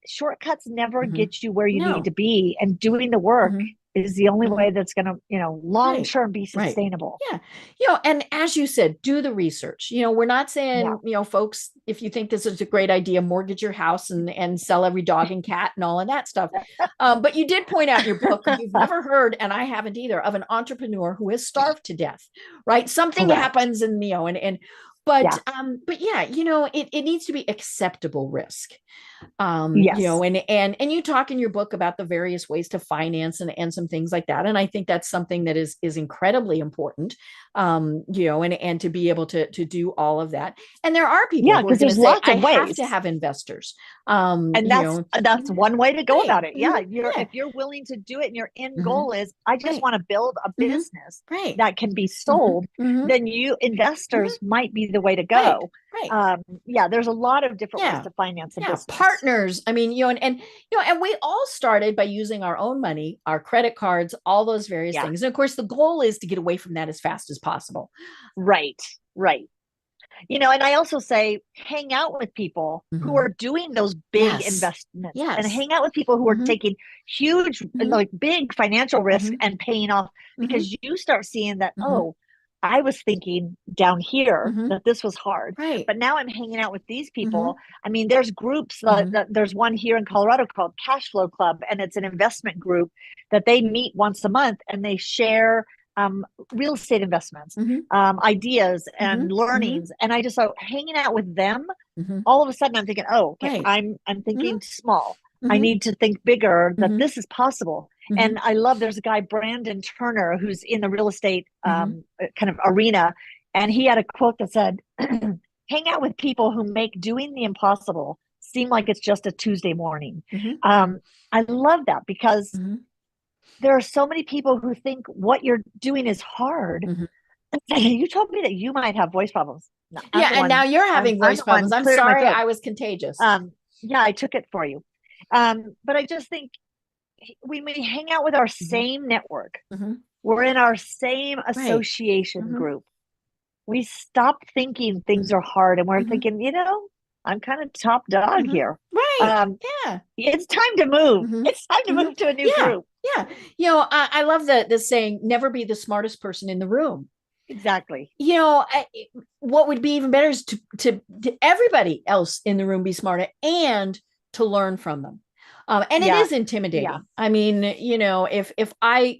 C: shortcuts never
B: Mhm.
C: get you where you need
B: No.
C: to be, and doing the work
B: Mhm.
C: is the only
B: Mhm.
C: way that's going to, long
B: Right.
C: term be
B: Right.
C: sustainable.
B: Yeah. And as you said, do the research. We're not
C: Yeah.
B: saying, folks, if you think this is a great idea, mortgage your house and sell every dog and cat and all of that stuff. But you did point out in your book, you've never heard, and I haven't either, of an entrepreneur who has starved to death, right? Something
C: Correct.
B: happens and,
C: Yeah.
B: but yeah, it needs to be acceptable risk.
C: Yes.
B: And you talk in your book about the various ways to finance and some things like that. And I think that's something that is incredibly important. And to be able to do all of that. And there are people
C: Yeah,
B: who are
C: because
B: going to
C: there's
B: say,
C: lots
B: I
C: of
B: have to
C: ways.
B: have investors.
C: And that's one way to go
B: Right.
C: about it. Yeah,
B: Yeah.
C: if you're willing to do it and your end
B: Mhm.
C: goal is, I just
B: Right.
C: want to build a
B: Mhm.
C: business
B: Right.
C: that can be
B: Mhm.
C: sold,
B: Mhm.
C: then investors might be the way to
B: Right.
C: go.
B: Right.
C: Yeah, there's a lot of different ways
B: Yeah.
C: to finance a
B: Yeah,
C: business.
B: partners. I mean, and we all started by using our own money, our credit cards, all those various
C: Yeah,
B: things. And of course, the goal is to get away from that as fast as possible.
C: right, right. And I also say, hang out with people who are doing those big investments, and hang out with people who are taking huge, like big financial risk and paying off, because you start seeing that, oh, I was thinking down here that this was hard, but now I'm hanging out with these people. I mean, there's groups, there's one here in Colorado called Cash Flow Club, and it's an investment group that they meet once a month, and they share real estate investments, ideas and learnings. And I just thought, hanging out with them, all of a sudden I'm thinking, oh, okay, I'm thinking small. I need to think bigger, that this is possible. And I love, there's a guy, Brandon Turner, who's in the real estate kind of arena. And he had a quote that said, hang out with people who make doing the impossible seem like it's just a Tuesday morning. I love that, because there are so many people who think what you're doing is hard. You told me that you might have voice problems. No,
B: and now you're having voice problems. I'm sorry, I was contagious.
C: Yeah, I took it for you. But I just think when we hang out with our same network, we're in our same association group, we stop thinking things are hard, and we're thinking, I'm kind of top dog here. It's time to move. It's time to move to a new group.
B: I love the saying, never be the smartest person in the room.
C: Exactly.
B: What would be even better is to everybody else in the room be smarter and to learn from them. And it is intimidating. I mean, if I,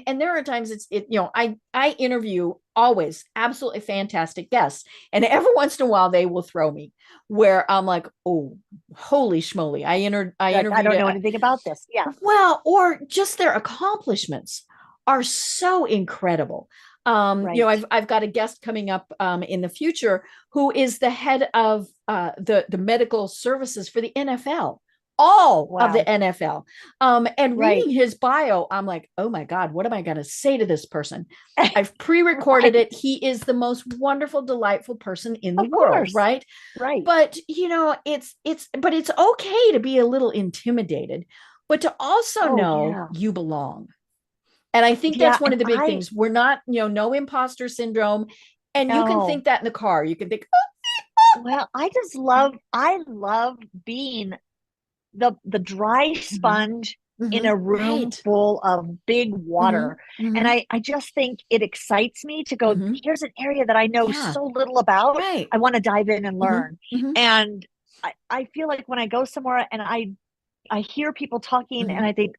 B: and there are times I interview always absolutely fantastic guests, and every once in a while they will throw me where I'm like, oh, holy schmoly. I interviewed.
C: I don't know anything about this. Yeah.
B: Well, or just their accomplishments are so incredible. I've got a guest coming up in the future who is the head of the medical services for the NFL. Of the NFL. And reading his bio, I'm like, oh my God, what am I going to say to this person? I've pre-recorded it. He is the most wonderful, delightful person in the world. Right. But it's okay to be a little intimidated, but to also know you belong. And I think that's one of the big things. We're not, no imposter syndrome. And you can think that in the car. You can think,
C: well, I love being the dry sponge in a room full of big water. And I just think it excites me to go, here's an area that I know so little about. I want to dive in and learn. And I feel like when I go somewhere and I hear people talking and I think,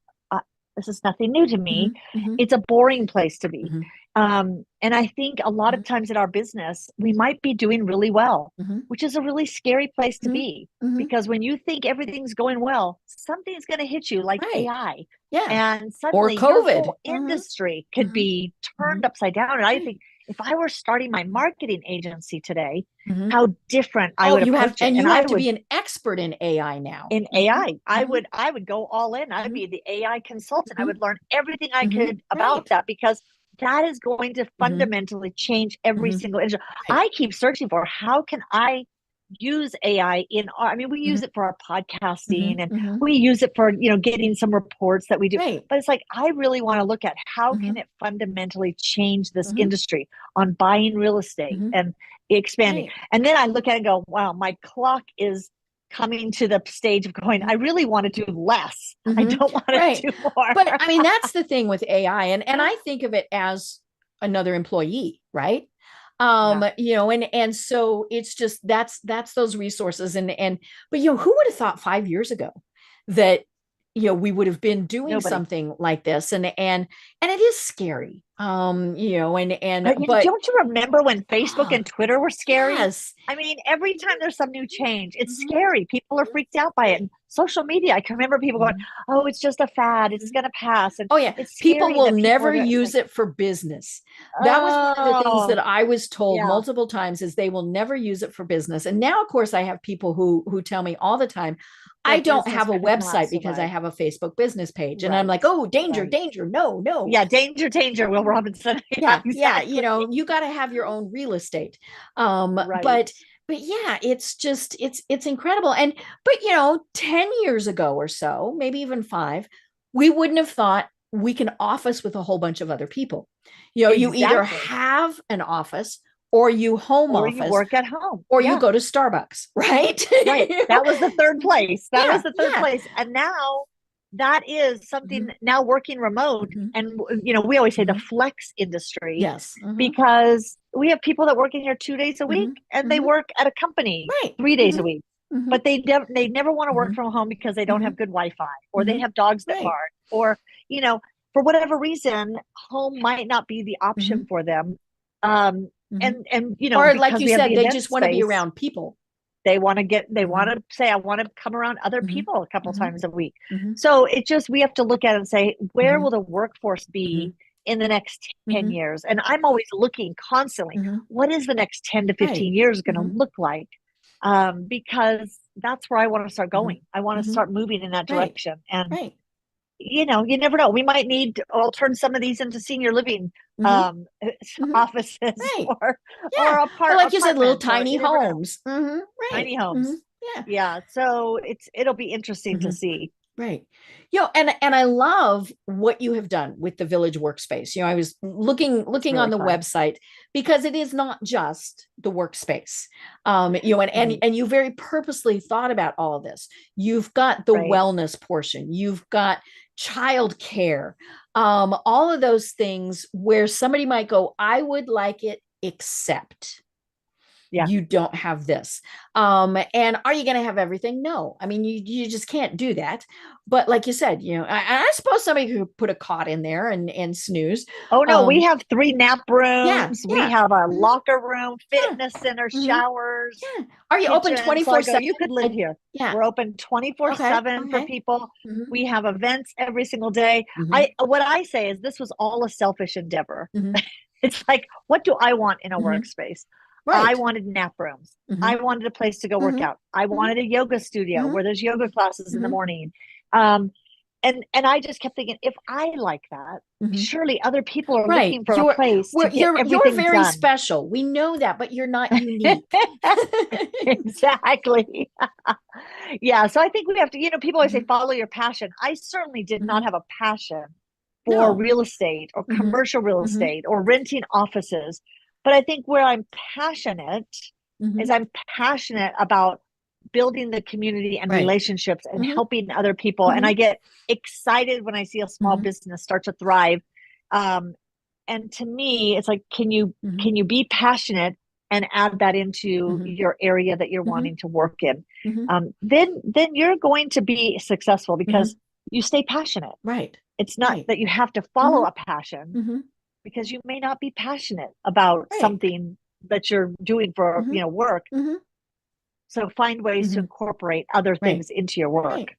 C: this is nothing new to me. It's a boring place to be. And I think a lot of times in our business, we might be doing really well, which is a really scary place to be, because when you think everything's going well, something's going to hit you like AI. And suddenly
B: or COVID.
C: Your whole industry could be turned upside down. And I think if I were starting my marketing agency today, how different I would approach it.
B: And you have to be an expert in AI now.
C: In AI, I would go all in. I'd be the AI consultant. I would learn everything I could about that, because that is going to fundamentally change every single industry. I keep searching for, how can I use AI we use it for our podcasting and we use it for, getting some reports that we do. But it's like, I really want to look at how can it fundamentally change this industry on buying real estate and expanding. And then I look at it and go, wow, my clock is coming to the stage of going, I really want to do less. I don't want to do more.
B: But I mean, that's the thing with AI. And I think of it as another employee, right? And so it's just, that's those resources. But who would have thought 5 years ago that, we would have been doing something like this, and it is scary. But
C: don't you remember when Facebook and Twitter were scary?
B: Yes.
C: I mean, every time there's some new change, it's scary. People are freaked out by it. And social media, I can remember people going, oh, it's just a fad. It's going to pass. And
B: people will never use it for business. That was one of the things that I was told multiple times, is they will never use it for business. And now, of course, I have people who tell me all the time, I don't have a website because I have a Facebook business page. And I'm like, oh, danger. No.
C: Yeah. Danger, Will Robinson.
B: Exactly. You got to have your own real estate. But yeah, it's just, it's incredible. But 10 years ago or so, maybe even 5, we wouldn't have thought we can office with a whole bunch of other people. You either have an office or you home
C: or you
B: office,
C: work at home,
B: or you go to Starbucks, right?
C: Right. That was the third place. That was the third
B: yeah.
C: place. And now that is something now working remote.
B: Mhm.
C: And, we always say the
B: Mhm.
C: flex industry
B: Yes.
C: because we have people that work in here 2 days a week and they
B: Mhm.
C: work at a company
B: Right.
C: 3 days a week.
B: Mhm.
C: But they never want to work
B: Mhm.
C: from home because they don't have good Wi-Fi, or they
B: Mhm.
C: have dogs that
B: Right.
C: bark, or, for whatever reason, home might not be the option for them.
B: Mhm.
C: And
B: Or like
C: because
B: you
C: we have
B: said,
C: the
B: they
C: event
B: just want to be
C: space,
B: around people.
C: they want
B: Mhm.
C: to say, I want to come around other
B: Mhm.
C: people a couple
B: Mhm.
C: times a week.
B: Mhm.
C: So we have to look at it and say, where
B: Mhm.
C: will the workforce be
B: Mhm.
C: in the next 10
B: Mhm.
C: years? And I'm always looking constantly,
B: Mhm.
C: what is the next 10 to
B: Right.
C: 15 years going to
B: Mhm.
C: look like? Because that's where I want to start
B: Mhm.
C: going. I want to
B: Mhm.
C: start moving in that
B: Right.
C: direction. And
B: Right.
C: you never know. We might need, I'll turn some of these into senior living
B: Mhm.
C: um
B: Mhm.
C: offices,
B: Right.
C: or
B: Yeah. Or like you said, little
C: apartments, or
B: tiny
C: you never know.
B: homes. Right.
C: Tiny homes.
B: Yeah.
C: Yeah. So it'll be interesting to
B: Mhm.
C: see.
B: Right. And I love what you have done with the Village Workspace. I was
C: It's
B: looking on
C: really
B: the
C: fun.
B: website, because it is not just the workspace. And
C: Mhm.
B: you very purposely thought about all of this. You've got the
C: Right.
B: wellness portion, you've got childcare, all of those things where somebody might go, I would like it, except
C: Yeah.
B: you don't have this. And are you going to have everything? No. I mean, you just can't do that. But like you said, I suppose somebody could put a cot in there and snooze.
C: Oh no, we have 3 nap
B: Yeah,
C: rooms. We
B: yeah.
C: have a
B: Mhm.
C: locker room,
B: Yeah.
C: fitness center,
B: Mhm.
C: showers,
B: Yeah. Are you open
C: kitchen. So I go,
B: 24/7?
C: you could live here.
B: Yeah.
C: We're open
B: Okay.
C: 24/7 for
B: Okay.
C: people.
B: Mhm.
C: We have events every single day.
B: Mhm.
C: What I say is this was all a selfish endeavor.
B: Mhm.
C: It's like, what do I want in a
B: Mhm.
C: workspace? I
B: Right.
C: wanted nap rooms. I
B: Mhm.
C: wanted a place to go work
B: Mhm.
C: out. I
B: Mhm.
C: wanted a yoga studio
B: Mhm.
C: where there's yoga classes in the
B: Mhm.
C: morning. Um, and I just kept thinking, if I like that,
B: Mhm.
C: surely other people are
B: Right.
C: looking for a place to get
B: You're
C: everything
B: very
C: done.
B: special. We know that, but you're not unique.
C: Exactly. Yeah. So I think we have to, people always say,
B: Mhm.
C: follow your passion. I certainly did not
B: Mhm.
C: have a passion for
B: No.
C: real estate or
B: Mhm.
C: commercial real
B: Mhm.
C: estate or renting offices. But I think where I'm passionate is
B: Mhm.
C: I'm passionate about building the community and
B: Right.
C: relationships and
B: Mhm.
C: helping other people. And I
B: Mhm.
C: get excited when I see a small
B: Mhm.
C: business start to thrive. Um, and to me, it's like,
B: Mhm.
C: can you be passionate and add that into
B: Mhm.
C: your area that you're
B: Mhm.
C: wanting to work in?
B: Mhm.
C: Then you're going to be successful because
B: Mhm.
C: you stay passionate.
B: Right.
C: It's not
B: Right.
C: that you have to follow
B: Mhm.
C: a passion,
B: Mhm.
C: because you may not be passionate about
B: Right.
C: something that you're doing for,
B: Mhm.
C: work.
B: Mhm.
C: So find ways to
B: Mhm.
C: incorporate other
B: Right.
C: things into your work.
B: Right.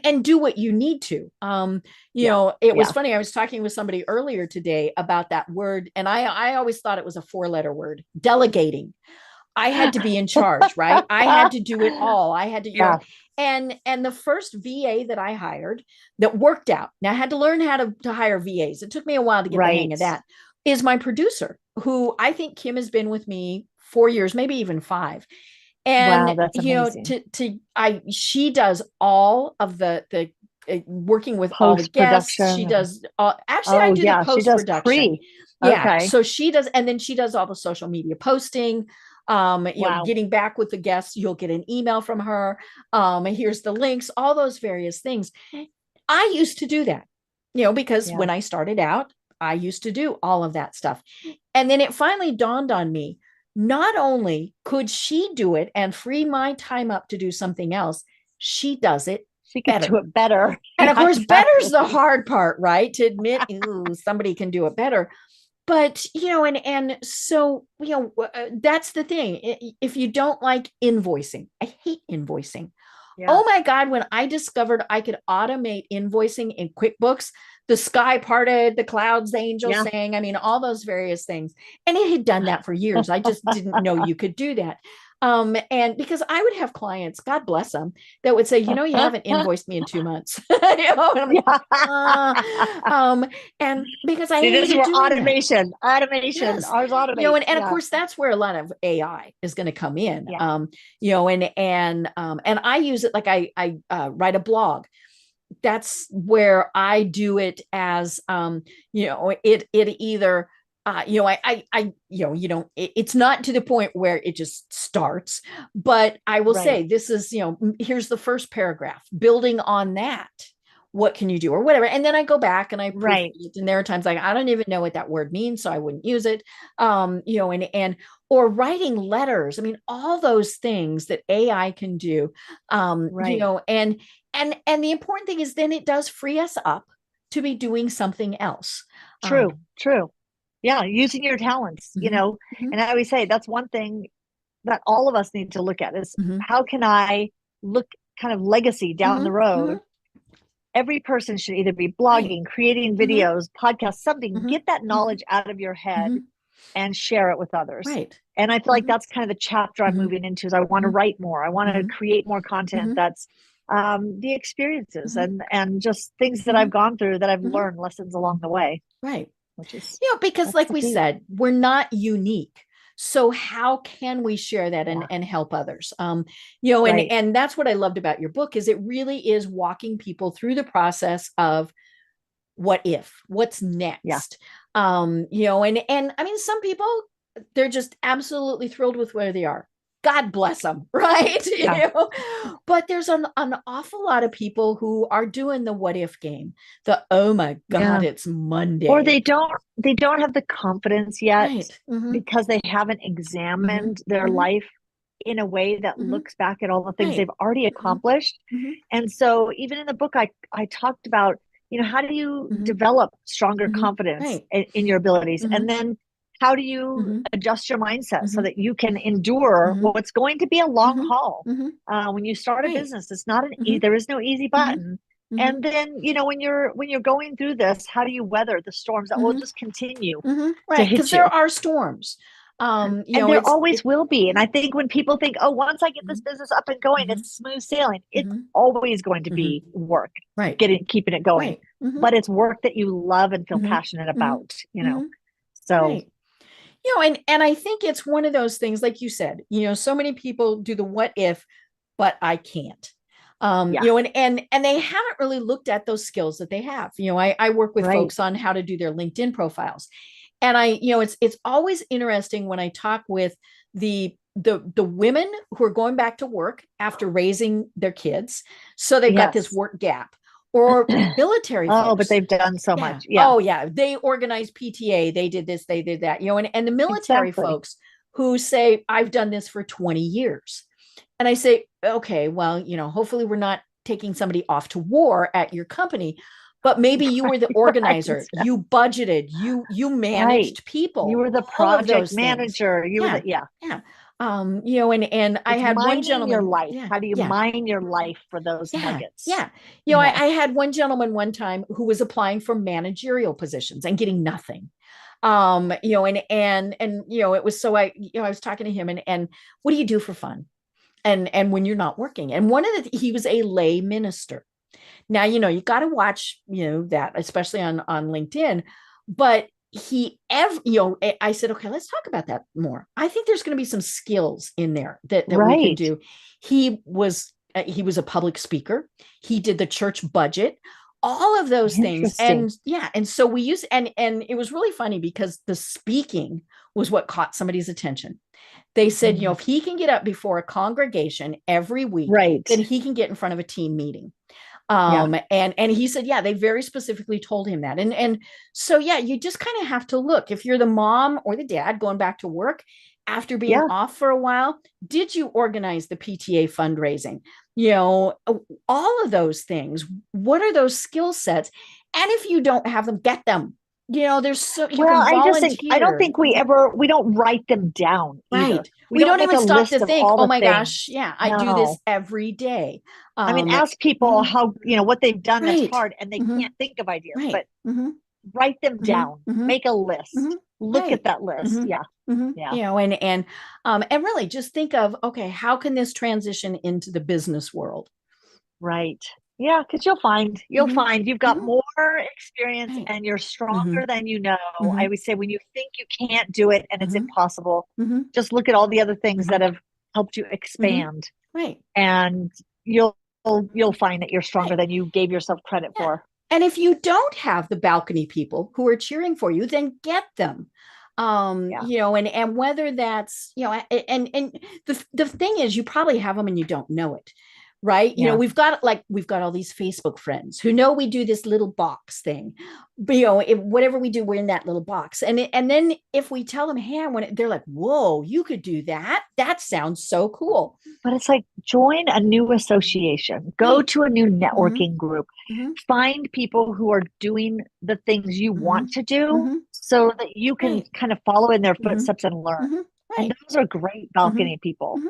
B: And do what you need to.
C: Yeah.
B: It was
C: Yeah.
B: funny. I was talking with somebody earlier today about that word, and I always thought it was a four-letter word, delegating. I had to be in charge, right? I had to do it all. I had to,
C: Yeah.
B: and the first VA that I hired that worked out. Now I had to learn how to hire VAs. It took me a while to get the hang
C: Right.
B: of that. Is my producer, who I think Kim has been with me 4 years, maybe even 5.
C: Wow,
B: And
C: that's amazing.
B: she does all of the working with all the
C: Post
B: guests. She
C: production.
B: does actually I
C: Oh
B: do the
C: yeah, she
B: post
C: does
B: production.
C: pre.
B: Yeah,
C: Okay.
B: so she does, and then she does all the social media posting.
C: Wow.
B: Getting back with the guests, you'll get an email from her. Here's the links, all those various things. I used to do that, because
C: Yeah.
B: when I started out, I used to do all of that stuff. And then it finally dawned on me, not only could she do it and free my time up to do something else, she does it
C: She could do
B: better.
C: it better.
B: And of
C: Yeah,
B: course, better's the
C: exactly.
B: hard part, right? To admit, ooh, somebody can do it better. But, and so, that's the thing. If you don't like invoicing, I hate invoicing.
C: Yeah.
B: Oh my God, when I discovered I could automate invoicing in QuickBooks, the sky parted, the clouds, the angels
C: Yeah.
B: sang, I mean, all those various things. And it had done that for years. I just didn't know you could do that. And because I would have clients, God bless them, that would say, you haven't invoiced me in 2 months. And I'm like,
C: Yeah.
B: and because I
C: See, this is
B: hated
C: where
B: doing that.
C: automation,
B: Yes.
C: ours automates.
B: And of
C: Yeah.
B: course that's where a lot of AI is going to come in.
C: Yeah.
B: And I use it like I write a blog. That's where I do it as it either it's not to the point where it just starts, but I will
C: Right.
B: say this is, here's the first paragraph, building on that. What can you do or whatever? And then I go back and I proofread
C: Right.
B: it. And there are times like, I don't even know what that word means, so I wouldn't use it. Or writing letters. I mean, all those things that AI can do.
C: Right.
B: And the important thing is then it does free us up to be doing something else.
C: True. True. Yeah. Using your talents,
B: Mhm.
C: and I always say that's one thing that all of us need to look at is
B: Mhm.
C: how can I look kind of legacy down the
B: Mhm.
C: road?
B: Mhm.
C: Every person should either be
B: Right.
C: blogging, creating
B: Mhm.
C: videos, podcasts, something,
B: Mhm.
C: get that
B: Mhm.
C: knowledge out of your head
B: Mhm.
C: and share it with others.
B: Right.
C: And I feel like
B: Mhm.
C: that's kind of the chapter I'm
B: Mhm.
C: moving into is I want to
B: Mhm.
C: write more. I want to
B: Mhm.
C: create more content
B: Mhm.
C: that's the experiences
B: Mhm.
C: and just things that I've
B: Mhm.
C: gone through that I've
B: Mhm.
C: learned lessons along the way,
B: Right.
C: which is
B: Because
C: that's
B: like
C: the
B: we
C: key.
B: said, we're not unique. So how can we share that
C: Yeah.
B: and help others?
C: Right.
B: And that's what I loved about your book is it really is walking people through the process of what if, what's
C: Yeah.
B: next. And I mean, some people, they're just absolutely thrilled with where they are. God bless them, right?
C: Yeah.
B: But there's an awful lot of people who are doing the what if game, the oh my God,
C: Yeah.
B: it's
C: Or
B: Monday.
C: they don't have the confidence yet
B: Right. Mm-hmm.
C: because they haven't
B: Mm-hmm.
C: examined their
B: Mm-hmm.
C: life in a way that
B: Mm-hmm.
C: looks back at all the things
B: Right.
C: they've already
B: Mm-hmm.
C: accomplished.
B: Mm-hmm.
C: And so even in the book, I talked about, how do you
B: Mm-hmm.
C: develop stronger
B: Mm-hmm.
C: confidence
B: Right.
C: in your abilities?
B: Mm-hmm.
C: And then how do you
B: Mm-hmm.
C: adjust your mindset so
B: Mm-hmm.
C: that you can endure
B: Mm-hmm.
C: what's going to be a long
B: Mm-hmm.
C: haul?
B: Mm-hmm.
C: When you start a
B: Right.
C: business, it's not
B: Mm-hmm.
C: there is no easy
B: Mm-hmm.
C: button.
B: Mm-hmm.
C: And then, when you're going through this, how do you weather the storms that will
B: Mm-hmm.
C: just continue
B: Mm-hmm.
C: to
B: Right. Because
C: hit
B: there
C: you?
B: are storms.
C: And there
B: It's
C: always
B: it.
C: will be. And
B: Mhm.
C: I think when people think, oh, once I get this
B: Mhm.
C: business up and going,
B: Mhm.
C: it's smooth sailing, it's
B: Mhm.
C: always going to
B: Mhm.
C: be work,
B: Right.
C: keeping it going.
B: Right. Mhm.
C: But it's work that you love and feel
B: Mhm.
C: passionate
B: Mhm.
C: about.
B: Mhm.
C: So
B: Right. And I think it's one of those things, like you said, so many people do the what if, but I can't.
C: yeah,
B: And they haven't really looked at those skills that they have. I work with
C: right.
B: folks on how to do their LinkedIn profiles. And it's always interesting when I talk with the women who are going back to work after raising their kids. So they've got this
C: Yes.
B: work gap. Or military
C: Oh, but
B: folks.
C: they've done so
B: Yeah.
C: much. Yeah,
B: Oh, yeah. They organized PTA. They did this, they did that, and the military
C: exactly.
B: folks who say, I've done this for 20 years. And I say, okay, well, hopefully we're not taking somebody off to war at your company, but maybe you were the
C: Right.
B: organizer, you budgeted, you
C: Right.
B: managed
C: You
B: people,
C: were the
B: all of
C: project
B: those things.
C: manager. You were
B: Yeah.
C: the, yeah.
B: Yeah. And I
C: It's
B: had one
C: mining your
B: gentleman.
C: life.
B: Yeah.
C: How do you
B: Yeah.
C: mine your life for those
B: Yeah,
C: nuggets?
B: yeah.
C: You know,
B: I had one gentleman one time who was applying for managerial positions and getting nothing. It was so I was talking to him and what do you do for fun? And when you're not working. And he was a lay minister. Now, you got to watch, that, especially on LinkedIn, but I said, okay, let's talk about that more. I think there's going to be some skills in there that we can
C: right.
B: do. He was a public speaker. He did the church budget, all of those things.
C: Interesting.
B: And yeah. And so we used, and it was really funny because the speaking was what caught somebody's attention. They said,
C: Mhm.
B: if he can get up before a congregation every week,
C: Right.
B: then he can get in front of a team meeting.
C: Yeah.
B: And he said, yeah, they very specifically told him that. And so yeah, you just kind of have to look. If you're the mom or the dad going back to work after being
C: Yeah.
B: off for a while, did you organize the PTA fundraising? All of those things. What are those skill sets? And if you don't have them, get them. There's so you
C: Well,
B: can
C: I don't
B: volunteer.
C: think we don't write them down either.
B: Right.
C: We
B: We
C: don't
B: don't
C: make
B: even
C: a
B: stop to
C: list of
B: think,
C: all
B: oh
C: the
B: my gosh,
C: things.
B: yeah, I do this
C: No.
B: every day.
C: I mean,
B: Um,
C: ask people
B: mhm,
C: how, what they've done that's
B: right.
C: hard and they
B: Hmm.
C: can't think of ideas,
B: Right.
C: but
B: Hmm.
C: write them
B: Hmm.
C: down,
B: Hmm.
C: make a
B: Hmm.
C: list, look at
B: Right.
C: that list.
B: Hmm.
C: Yeah.
B: Hmm.
C: Yeah.
B: And really just think of, okay, how can this transition into the business world?
C: Right. Yeah, because you'll
B: Hmm.
C: find you've got
B: Hmm.
C: more experience
B: Right.
C: and you're
B: Hmm.
C: stronger than you know.
B: Hmm.
C: I would say when you think you can't do it and it's
B: Hmm.
C: impossible,
B: Hmm.
C: just look at all the other things that
B: Hmm.
C: have helped you
B: Hmm.
C: expand
B: Right.
C: and you'll find that you're stronger
B: Right.
C: than you gave yourself credit
B: Yeah.
C: for.
B: And if you don't have the balcony people who are cheering for you, then get them. And whether that's, and the thing is, you probably have them and you don't know it. Right. We've got all these Facebook friends who know we do this little box thing, but whatever we do, we're in that little box. And then if we tell them, hey, they're like, whoa, you could do that. That sounds so cool.
C: But it's like, join a new association, go to a new networking group, find people who are doing the things you want to do so that you can kind of follow in their footsteps and learn. And those are great balcony people.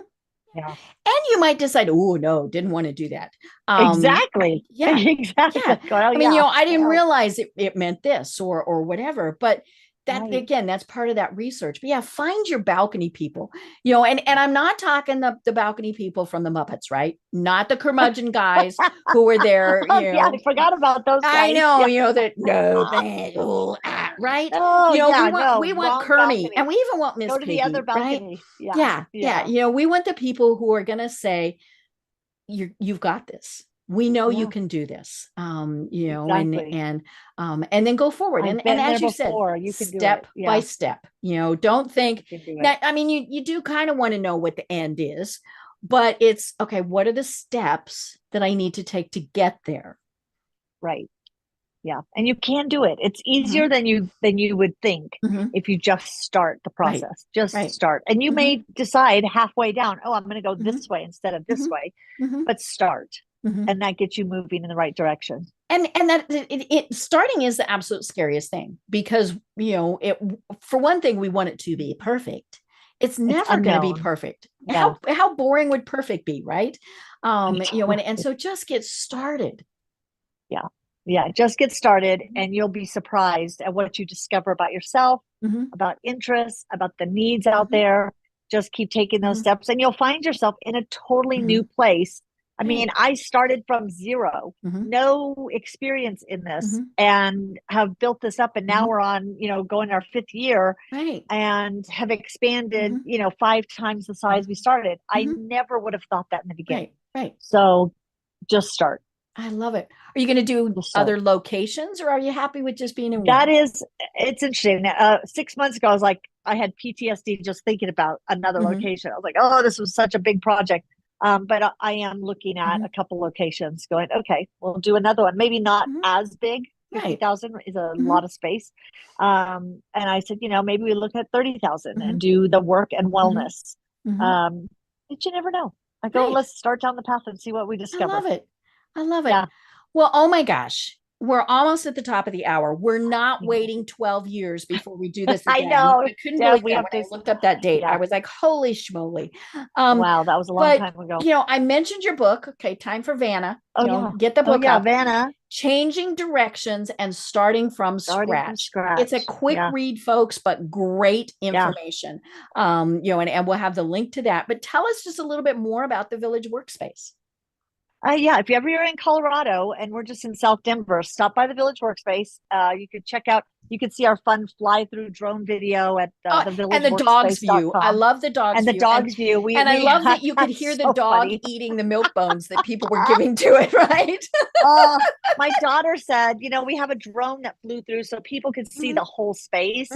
C: Yeah.
B: And you might decide, oh, no, didn't want to do that.
C: Exactly.
B: Yeah.
C: Exactly.
B: Yeah.
C: Well,
B: I mean, I didn't realize it meant this or whatever, but that again, that's part of that research. But yeah, find your balcony people, and I'm not talking the balcony people from the Muppets, right? Not the curmudgeon guys who were there.
C: Yeah, I forgot about those guys.
B: I know, that no, right?
C: Oh,
B: we want Kermie, and we even want Miss
C: Go to
B: Piggy,
C: the other balcony.
B: Right? Yeah. We want the people who are going to say, you've got this. We know you can do this,
C: Exactly.
B: and then go forward. And as you said, step by step, don't think that, I mean, you do kind of want to know what the end is, but it's okay. What are the steps that I need to take to get there?
C: Right. Yeah. And you can do it. It's easier than you would think if you just start the process. Just start. And you may decide halfway down, oh, I'm going to go this way instead of this way, but start. And that gets you moving in the right direction.
B: And that it starting is the absolute scariest thing because, for one thing, we want it to be perfect. It's never going to be perfect. Yeah. How boring would perfect be, right? And so just get started.
C: Yeah. Yeah. Just get started and you'll be surprised at what you discover about yourself, about interests, about the needs out there. Just keep taking those steps and you'll find yourself in a totally new place. I mean, I started from zero, no experience in this and have built this up. And now we're on, going our 5th year and have expanded, 5 times the size we started. I never would have thought that in the beginning.
B: Right.
C: So just start.
B: I love it. Are you going to do other locations or are you happy with just being in
C: one? It's interesting. 6 months ago, I had PTSD just thinking about another location. I was like, oh, this was such a big project. But I am looking at a couple locations going, okay, we'll do another one. Maybe not as big. 50,000 is a lot of space. And I said, maybe we look at 30,000 and do the work and wellness. But you never know. I go, let's start down the path and see what we discover.
B: I love it. Yeah. Well, oh my gosh. We're almost at the top of the hour. We're not waiting 12 years before we do this again.
C: I know.
B: I couldn't believe that when I looked up that date. I was like, holy schmoly.
C: Wow, that was a long time ago.
B: I mentioned your book. Okay, time for Vanna. Get the book up.
C: Vanna.
B: Changing Directions and Starting from Scratch. It's a quick read, folks, but great information. And we'll have the link to that. But tell us just a little bit more about the Village Workspace.
C: If you ever are in Colorado and we're just in South Denver, stop by the Village Workspace. You could check out, you could see our fun fly through drone video at the Village
B: and the dog's view. I love the dog's
C: view. And the dog's view.
B: I love that you could hear the dog eating the milk bones that people were giving to it, right?
C: My daughter said, we have a drone that flew through so people could see the whole space.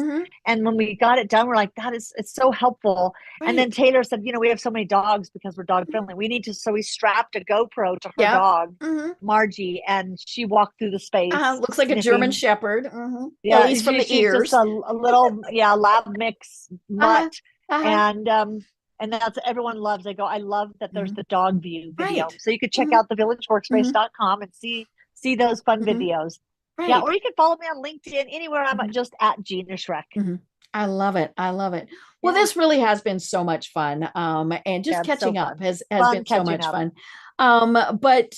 C: And when we got it done, we're like, it's so helpful. And then Taylor said, we have so many dogs because we're dog friendly. So we strapped a GoPro to her dog, Margie, and she walked through the space.
B: Looks like a German Shepherd. Yeah, at least from the ears.
C: Just a little, lab mix mutt. And that's everyone loves. They go, I love that there's the dog view video. So you could check out the villageworkspace.com and see those fun videos. Yeah, or you can follow me on LinkedIn, anywhere. I'm just at Gina Schreck.
B: I love it. Well, this really has been so much fun. And just catching up has been so much fun. But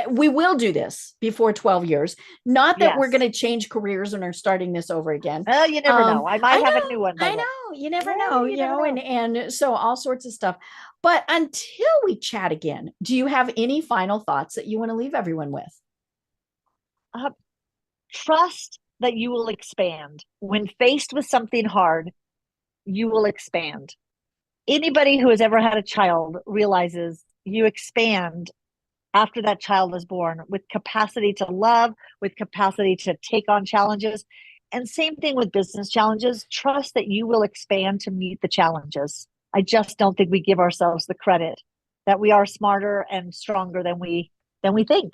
B: we will do this before 12 years. Not that we're going to change careers and are starting this over again.
C: Well, you never know. I might have a new one.
B: I know. You never know, and so all sorts of stuff. But until we chat again, do you have any final thoughts that you want to leave everyone with?
C: Trust that you will expand. When faced with something hard, you will expand. Anybody who has ever had a child realizes you expand after that child is born, with capacity to love, with capacity to take on challenges. And same thing with business challenges. Trust that you will expand to meet the challenges. I just don't think we give ourselves the credit that we are smarter and stronger than we think.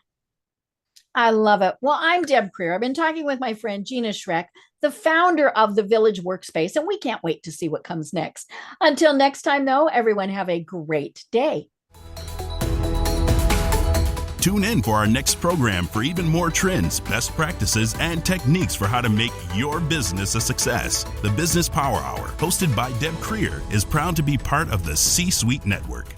B: I love it. Well, I'm Deb Creer. I've been talking with my friend Gina Schreck, the founder of the Village Workspace, and we can't wait to see what comes next. Until next time, though, everyone have a great day.
A: Tune in for our next program for even more trends, best practices, and techniques for how to make your business a success. The Business Power Hour, hosted by Deb Creer, is proud to be part of the C-Suite Network.